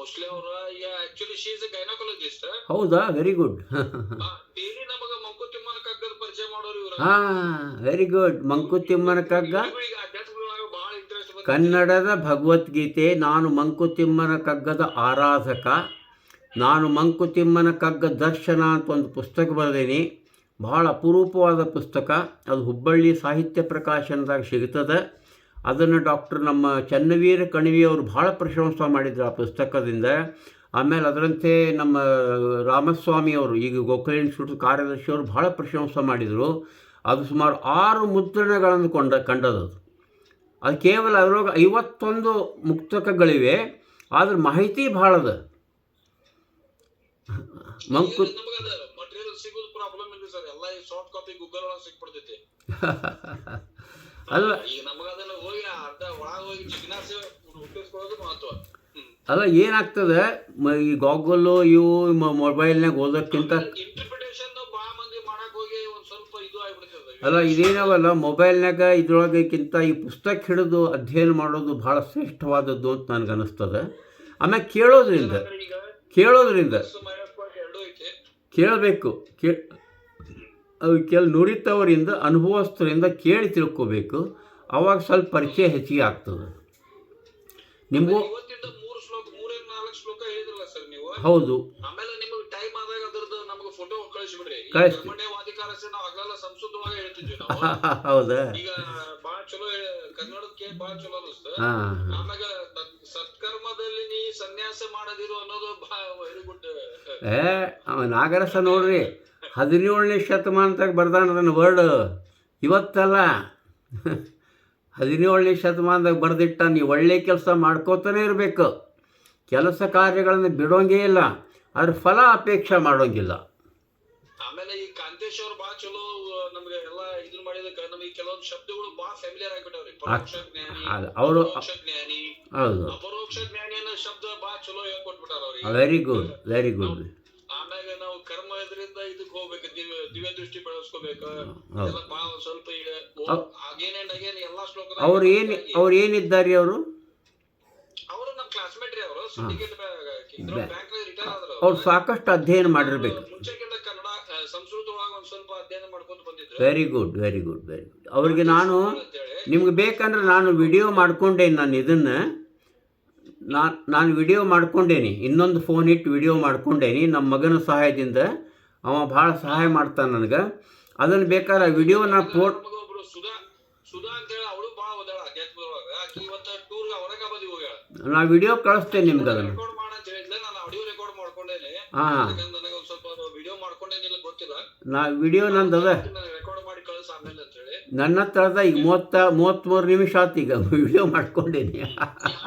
ಮೋಸ್ಟ್ಲಿ ಅವ್ರ ಈಗ actually she is A gynaecologist. ಹೌದಾ, ವೆರಿ ಗುಡ್. ಡೈಲಿ ನಮಗ ಮಂಕುತಿಮ್ಮನ ಕಗ್ಗದ ಪರಿಚಯ ಮಾಡೋರು ಇವ್ರ. Very good. ಮಂಕುತಿಮ್ಮನ ಕಗ್ಗ, ಈಗ ಅಧ್ಯಾತ್ಮದೊಳಗ ಬಹಳ ಇಂಟ್ರೆಸ್ಟ್ ಬಂದ. ಕನ್ನಡದ ಭಗವದ್ಗೀತೆ. ನಾನು ಮಂಕುತಿಮ್ಮನ ಕಗ್ಗದ ಆರಾಧಕ. ನಾನು ಮಂಕುತಿಮ್ಮನ ಕಗ್ಗ ದರ್ಶನ ಅಂತ ಒಂದು ಪುಸ್ತಕ ಬರೆದೀನಿ. ಭಾಳ ಅಪರೂಪವಾದ ಪುಸ್ತಕ. ಅದು ಹುಬ್ಬಳ್ಳಿ ಸಾಹಿತ್ಯ ಪ್ರಕಾಶನದಾಗ ಸಿಗ್ತದೆ. ಅದನ್ನು ಡಾಕ್ಟರ್ ನಮ್ಮ ಚನ್ನವೀರ ಕಣಿವೆಯವರು ಭಾಳ ಪ್ರಶಂಸೆ ಮಾಡಿದರು ಆ ಪುಸ್ತಕದಿಂದ. ಆಮೇಲೆ ಅದರಂತೆ ನಮ್ಮ ರಾಮಸ್ವಾಮಿಯವರು, ಈಗ ಗೋಖಲೆ ಇನ್ಸ್ಟಿಟ್ಯೂಟ್ ಕಾರ್ಯದರ್ಶಿಯವರು ಭಾಳ ಪ್ರಶಂಸೆ ಮಾಡಿದರು. ಅದು ಸುಮಾರು 6 ಮುದ್ರಣಗಳನ್ನು ಕಂಡದ್ದು. ಅದು ಕೇವಲ ಅದರೊಳಗೆ 51 ಮುಕ್ತಕಗಳಿವೆ, ಆದ್ರೆ ಮಾಹಿತಿ ಭಾಳ ಅದ. ಮಂಕು ನಮಗದ ಮಟೀರಿಯಲ್ ಸಿಗೋದು ಪ್ರಾಬ್ಲಮ್ ಇಲ್ಲ ಸರ್. ಎಲ್ಲ ಈ ಸಾಫ್ಟ್ ಕಾಪಿ ಗೂಗಲ್ ಒಳಗೆ ಸಿಕ್ಬಿಡ್ತೈತಿ. ಅಲ್ಲ ಈಗ ನಮಗ ಅದನ್ನ ಹೋಗಿ ಅರ್ಧ ಒಳಗೆ ಹೋಗಿ ಜಿಜ್ಞಾಸೆ ಹುಟ್ಟಿಸ್ಕೊಳ್ಳೋದು ಮಹತ್ವ. ಅಲ್ಲ, ಏನಾಗ್ತದೆ ಈ ಗಾಗಲ್ಲು ಇವು ಮೊಬೈಲ್ನಾಗ ಓದೋಕ್ಕಿಂತ ಇಂಟರ್ಪ್ರಿಟೇಷನ್ ಭಾಳ ಮಂದಿ ಮಾಡಕ್ ಹೋಗಿ ಒಂದ್ ಸ್ವಲ್ಪ ಇದು ಆಗ್ಬಿಡ್ತದೆ. ಅಲ್ಲ, ಇದೇನವಲ್ಲ ಮೊಬೈಲ್ನಾಗ ಇದ್ರೊಳಗಕ್ಕಿಂತ ಈ ಪುಸ್ತಕ ಹಿಡಿದು ಅಧ್ಯಯನ ಮಾಡೋದು ಭಾಳ ಶ್ರೇಷ್ಠವಾದದ್ದು ಅಂತ ನನಗೆ ಅನ್ನಿಸ್ತದೆ. ಆಮೇಲೆ ಕೇಳೋದ್ರಿಂದ ಎರಡೂ ಐತಿ. ಕೇಳಬೇಕು. ಅವು ನುರಿತವರಿಂದ, ಅನುಭವಸ್ಥರಿಂದ ಕೇಳಿ ತಿಳ್ಕೋಬೇಕು. ಅವಾಗ ಸ್ವಲ್ಪ ಪರಿಚಯ ಹೆಚ್ಚಿಗೆ ಆಗ್ತದೆ ನಿಮಗೂ. ಇವತ್ತಿಂದ 3-4 ಶ್ಲೋಕ ಹೇಳಿದ್ರಲ್ಲ ಸರ್ ನೀವು. ಹೌದು. ಆಮೇಲೆ ನಿಮಗೆ ಟೈಮ್ ಆದಾಗ ಅದ್ರದ್ದು ನಮಗೆ ಫೋಟೋ ಕಳಿಸ್ಬಿಡ್ರಿ. ಕರ್ಮಣ್ಯವಾಧಿಕಾರಸ್ಯ ನಾವು ಆಗಲ್ಲ ಸಂಸ್ಕೃತವಾಗಿ ಹೇಳ್ತಿದ್ವಿ ನಾವು. ಹೌದಾ? ಈಗ ಬಾಳ ಚಲೋ ಕನ್ನಡಕ್ಕೆ ಬಾಳ ಚಲೋ ಅನಿಸ್ತು. ಆಮ್ಯಾಗ ಸತ್ಕರ್ಮದಲ್ಲಿ ನೀ ಸನ್ಯಾಸ ಮಾಡದಿರು ಅನ್ನೋದು ವೆರಿ ಗುಡ್. ನಾಗರಸ ನೋಡ್ರಿ, 17ನೇ ಶತಮಾನದಾಗ ಬರ್ದಾನ ಅದನ್ನು ವರ್ಡ್. ಇವತ್ತಲ್ಲ, 17ನೇ ಶತಮಾನದಾಗ ಬರೆದಿಟ್ಟ. ನೀವು ಒಳ್ಳೆ ಕೆಲಸ ಮಾಡ್ಕೋತಾನೆ ಇರಬೇಕು. ಕೆಲಸ ಕಾರ್ಯಗಳನ್ನು ಬಿಡೋಂಗೇ ಇಲ್ಲ, ಅದ್ರ ಫಲ ಅಪೇಕ್ಷೆ ಮಾಡೋಂಗಿಲ್ಲ. ಆಮೇಲೆ ಈ ಕಾಂತೇಶ್ ಅವ್ರು ಬಾಳ ಚಲೋ ನಮ್ಗೆ ಎಲ್ಲ ಇದನ್ನ ಮಾಡಿದಕ್ಕೆ ನಮಗೆ ಕೆಲವೊಂದು ಶಬ್ದಗಳು ಬಾಳ ಫ್ಯಾಮಿಲಿಯರ್ ಆಗಿಬಿಟ್ಟವ್ರಿ. ಪರೋಕ್ಷ ಜ್ಞಾನಿ, ಅವರು ಪರೋಕ್ಷ ಜ್ಞಾನಿ, ಹೌದು, ಅಪರೋಕ್ಷ ಜ್ಞಾನಿ ಅನ್ನೋ ಶಬ್ದ ಬಾಳ ಚಲೋ ಹೇಳ್ಕೊಟ್ಬಿಟ್ಟಾರ ಅವ್ರಿಗೆ. Very good, very good. ಆಮ್ಯಾಗ ನಾವು ಕರ್ಮ ಇದರಿಂದ ಇದಕ್ಕೆ ಹೋಗ್ಬೇಕು, ದಿವ್ಯ ದೃಷ್ಟಿ ಬೆಳೆಸ್ಕೋಬೇಕು. ಎಲ್ಲ ಬಾಳ ಸ್ವಲ್ಪ ಈಗ ಅಗೇನ್ ಎಲ್ಲಾ ಶ್ಲೋಕದ ಅವ್ರು ಏನಿದ್ದಾರೆ ಅವರು ನಮ್ಮ ಕ್ಲಾಸ್ಮೇಟ್ ರೀ. ಅವರು ಸಿಂಡಿಕೇಟ್ ಬ್ಯಾಂಕ್ ರಿಟೈರ್ ಆದ್ರು. ಅವ್ರು ಸಾಕಷ್ಟು ಅಧ್ಯಯನ ಮಾಡಿರ್ಬೇಕು. ಮುಂಚೆಗಿಂತ ಕನ್ನಡ ಸಂಸ್ಕೃತ ಒಳಗೆ ಒಂದ್ ಸ್ವಲ್ಪ ಅಧ್ಯಯನ ಮಾಡ್ಕೊಂಡು ಬಂದಿದ್ರು. Very good, very good, very good. ಅವ್ರಿಗೆ ನಾನು ನಿಮ್ಗೆ ಬೇಕಂದ್ರೆ ನಾನು ವಿಡಿಯೋ ಮಾಡ್ಕೊಂಡೇನಿ. ನಾನು ವಿಡಿಯೋ ಮಾಡ್ಕೊಂಡೇನಿ. ಇನ್ನೊಂದು ಫೋನ್ ಇಟ್ಟು ವಿಡಿಯೋ ಮಾಡ್ಕೊಂಡೇನಿ ನಮ್ಮ ಮಗನ ಸಹಾಯದಿಂದ. ಅವ ಭಾಳ ಸಹಾಯ ಮಾಡ್ತಾನೆ ನನಗೆ. ಅದನ್ನು ಬೇಕಾದ್ರೆ ವಿಡಿಯೋ ನಾನು ಒಬ್ರು ಸುಧಾ ಅಂತ ಹೇಳಿ ಅವಳು ಭಾಳ ಓದಾಳ ಅಧ್ಯಾತ್ಮದೊಳಗ. ಆಕಿ ಇವತ್ತು ಟೂರ್ಗೆ ಔರಂಗಾಬಾದಿಗೆ ಹೋಗ್ಯಾಳ. ನಾ ವಿಡಿಯೋ ಕಳಿಸ್ತೇನೆ ನಿಮ್ಗೆ ಅದನ್ನು. ರೆಕಾರ್ಡ್ ಮಾಡ ಅಂತ ಹೇಳಿದ್ಲೆ, ನಾನು ಆಡಿಯೋ ರೆಕಾರ್ಡ್ ಮಾಡ್ಕೊಂಡೇನೆ. ನನಗೆ ಒಂದು ಸ್ವಲ್ಪ ವಿಡಿಯೋ ಮಾಡ್ಕೊಂಡೇನಿಲ್ಲ ಗೊತ್ತಿಲ್ಲ. ನಾ ವಿಡಿಯೋ ನಂದು ಅದ, ರೆಕಾರ್ಡ್ ಮಾಡಿ ಕಳಿಸ ಆಮೇಲೆ ಅಂತ ಹೇಳಿ. ನನ್ನ ಹತ್ರದ ಈಗ 33 ನಿಮಿಷ ಆಯ್ತು ಈಗ ವಿಡಿಯೋ ಮಾಡ್ಕೊಂಡೇನಿ.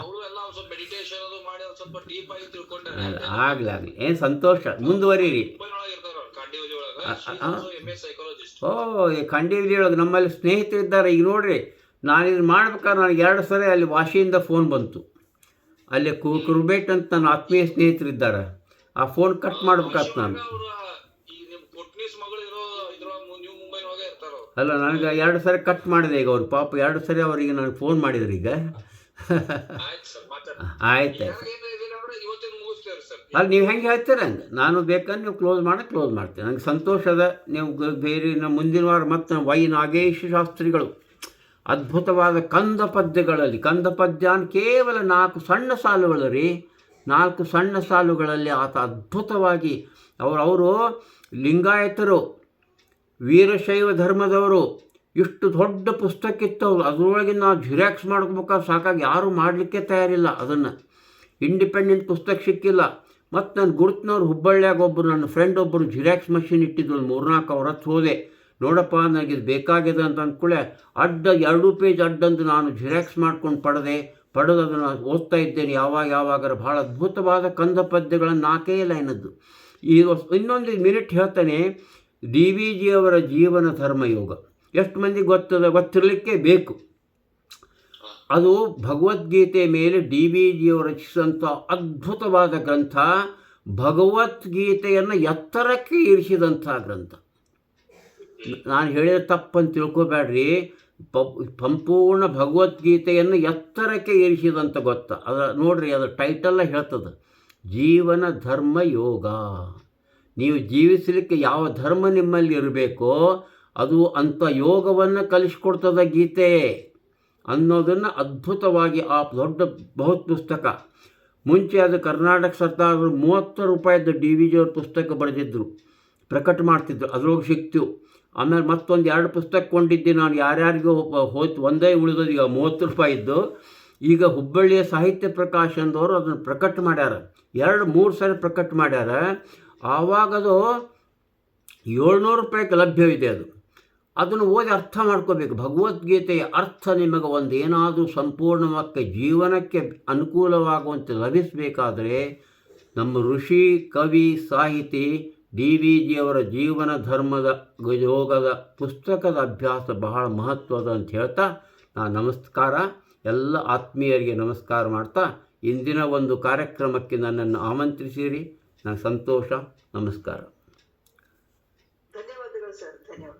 ಅವರು ಎಲ್ಲ ಒಂದು ಸ್ವಲ್ಪ ಮೆಡಿಟೇಷನ್ ಅದು ಮಾಡಿ ಒಂದು ಸ್ವಲ್ಪ ಡೀಪ್ ಆಗಿ ತಿಳ್ಕೊಂಡ್ರೆ ಆಗ್ಲಿ ಏನು ಸಂತೋಷ. ಮುಂದುವರಿರಿ. ಖಂಡೇವಿಲಿ ಒಳಗೆ ನಮ್ಮಲ್ಲಿ ಸ್ನೇಹಿತರಿದ್ದಾರೆ. ಈಗ ನೋಡ್ರಿ, ನಾನು ಇದನ್ನು ಮಾಡ್ಬೇಕಾದ್ರೆ ನನಗೆ 2 ಸರಿ ಅಲ್ಲಿ ವಾಶಿಯಿಂದ ಫೋನ್ ಬಂತು. ಅಲ್ಲಿ ಕುರ್ಬೇಟ್ ಅಂತ ನನ್ನ ಆತ್ಮೀಯ ಸ್ನೇಹಿತರಿದ್ದಾರೆ. ಆ ಫೋನ್ ಕಟ್ ಮಾಡ್ಬೇಕಾಯ್ತು ನಾನು. ಅಲ್ಲ, ನನಗೆ 2 ಸರಿ ಕಟ್ ಮಾಡಿದೆ ಈಗ ಅವ್ರು. ಪಾಪ 2 ಸರಿ ಅವರಿಗೆ ನನಗೆ ಫೋನ್ ಮಾಡಿದ್ರು ಈಗ. ಆಯ್ತು. ಅಲ್ಲಿ ನೀವು ಹೆಂಗೆ ಹೇಳ್ತೀರ ಹಂಗೆ ನಾನು ಬೇಕಂದ್ರೆ ನೀವು ಕ್ಲೋಸ್ ಮಾಡ್ತೀನಿ. ನನಗೆ ಸಂತೋಷದ. ನೀವು ಬೇರೆ ನಮ್ಮ ಮುಂದಿನ ವಾರ ಮತ್ತು ವೈ ನಾಗೇಶ ಶಾಸ್ತ್ರಿಗಳು ಅದ್ಭುತವಾದ ಕಂದ ಪದ್ಯಗಳಲ್ಲಿ, ಕಂದ ಪದ್ಯ ಕೇವಲ 4 ಸಣ್ಣ ಸಾಲುಗಳು ರೀ. 4 ಸಣ್ಣ ಸಾಲುಗಳಲ್ಲಿ ಆತ ಅದ್ಭುತವಾಗಿ ಅವರು ಲಿಂಗಾಯತರು, ವೀರಶೈವ ಧರ್ಮದವರು. ಇಷ್ಟು ದೊಡ್ಡ ಪುಸ್ತಕ ಇತ್ತು. ಅದರೊಳಗೆ ನಾವು ಜಿರಾಕ್ಸ್ ಮಾಡ್ಕೋಬೇಕಾದ್ರೆ ಸಾಕಾಗಿ ಯಾರೂ ಮಾಡಲಿಕ್ಕೆ ತಯಾರಿಲ್ಲ. ಅದನ್ನು ಇಂಡಿಪೆಂಡೆಂಟ್ ಪುಸ್ತಕ ಸಿಕ್ಕಿಲ್ಲ. ಮತ್ತು ನನ್ನ ಗುರುತಿನವ್ರು ಹುಬ್ಬಳ್ಳಿಯಾಗ ಒಬ್ಬರು ನನ್ನ ಫ್ರೆಂಡ್ ಒಬ್ಬರು ಜಿರಾಕ್ಸ್ ಮಷಿನ್ ಇಟ್ಟಿದ್ದು. 3-4 ಅವ್ರ ಹತ್ರ ಹೋದೆ. ನೋಡಪ್ಪ, ನನಗೆ ಇದು ಬೇಕಾಗಿದೆ ಅಂತ ಅಂದ್ಕೊಳ್ಳೆ ಅಡ್ಡ 2 ಪೇಜ್ ಅಡ್ಡಂದು ನಾನು ಜಿರಾಕ್ಸ್ ಮಾಡ್ಕೊಂಡು ಪಡೆದು ಅದನ್ನು ಓದ್ತಾ ಇದ್ದೇನೆ. ಯಾವಾಗಾರ ಭಾಳ ಅದ್ಭುತವಾದ ಕಂದ ಪದ್ಯಗಳನ್ನು 4 ಲೈನದ್ದು. ಇನ್ನೊಂದು ಮಿನಿಟ್ ಹೇಳ್ತಾನೆ. DVG ಅವರ ಜೀವನ ಧರ್ಮಯೋಗ ಎಷ್ಟು ಮಂದಿ ಗೊತ್ತಿರಲಿಕ್ಕೆ ಬೇಕು. ಅದು ಭಗವದ್ಗೀತೆ ಮೇಲೆ DVG ಅವರು ರಚಿಸಿದಂಥ ಅದ್ಭುತವಾದ ಗ್ರಂಥ. ಭಗವದ್ಗೀತೆಯನ್ನು ಎತ್ತರಕ್ಕೆ ಏರಿಸಿದಂಥ ಗ್ರಂಥ. ನಾನು ಹೇಳಿದ ತಪ್ಪಂತ ತಿಳ್ಕೊಬೇಡ್ರಿ. ಸಂಪೂರ್ಣ ಭಗವದ್ಗೀತೆಯನ್ನು ಎತ್ತರಕ್ಕೆ ಏರಿಸಿದಂಥ ಗೊತ್ತಾ? ನೋಡ್ರಿ, ಅದರ ಟೈಟಲ್ಲ ಹೇಳ್ತದೆ, ಜೀವನ ಧರ್ಮ ಯೋಗ. ನೀವು ಜೀವಿಸಲಿಕ್ಕೆ ಯಾವ ಧರ್ಮ ನಿಮ್ಮಲ್ಲಿ ಇರಬೇಕೋ ಅದು ಅಂಥ ಯೋಗವನ್ನು ಕಲಿಸ್ಕೊಡ್ತದೆ ಗೀತೆ ಅನ್ನೋದನ್ನು ಅದ್ಭುತವಾಗಿ ಆ ದೊಡ್ಡ ಬೃಹತ್ ಪುಸ್ತಕ. ಮುಂಚೆ ಅದು ಕರ್ನಾಟಕ ಸರ್ಕಾರಗಳು 30 ರೂಪಾಯಿದ್ದು DVG ಅವ್ರ ಪುಸ್ತಕ ಬರೆದಿದ್ದರು, ಪ್ರಕಟ ಮಾಡ್ತಿದ್ರು, ಅದ್ರೊಳಗೆ ಸಿಕ್ತು. ಆಮೇಲೆ ಮತ್ತೊಂದು 2 ಪುಸ್ತಕ ಕೊಂಡಿದ್ದೆ ನಾನು, ಯಾರ್ಯಾರಿಗೂ ಹೋಯ್ತು, ಒಂದೇ ಉಳಿದೋದು ಈಗ 30 ರೂಪಾಯಿದ್ದು. ಈಗ ಹುಬ್ಬಳ್ಳಿಯ ಸಾಹಿತ್ಯ ಪ್ರಕಾಶನದವರು ಅದನ್ನು ಪ್ರಕಟ ಮಾಡ್ಯಾರ, 2-3 ಸರಿ ಪ್ರಕಟ ಮಾಡ್ಯಾರ. ಆವಾಗದು 700 ರೂಪಾಯಿಗೆ ಲಭ್ಯವಿದೆ. ಅದನ್ನು ಓದಿ ಅರ್ಥ ಮಾಡ್ಕೋಬೇಕು. ಭಗವದ್ಗೀತೆಯ ಅರ್ಥ ನಿಮಗೆ ಒಂದು ಏನಾದರೂ ಸಂಪೂರ್ಣವಾಗಿ ಜೀವನಕ್ಕೆ ಅನುಕೂಲವಾಗುವಂತೆ ಲಭಿಸಬೇಕಾದರೆ ನಮ್ಮ ಋಷಿ, ಕವಿ, ಸಾಹಿತಿ DVG ಅವರ ಜೀವನ ಧರ್ಮದ ಯೋಗದ ಪುಸ್ತಕದ ಅಭ್ಯಾಸ ಬಹಳ ಮಹತ್ವದ ಅಂತ ಹೇಳ್ತಾ ನಾನು ನಮಸ್ಕಾರ, ಎಲ್ಲ ಆತ್ಮೀಯರಿಗೆ ನಮಸ್ಕಾರ ಮಾಡ್ತಾ ಇಂದಿನ ಒಂದು ಕಾರ್ಯಕ್ರಮಕ್ಕೆ ನನ್ನನ್ನು ಆಮಂತ್ರಿಸಿರಿ. ನನಗೆ ಸಂತೋಷ. ನಮಸ್ಕಾರ. ಧನ್ಯವಾದಗಳು ಸರ್, ಧನ್ಯವಾದ.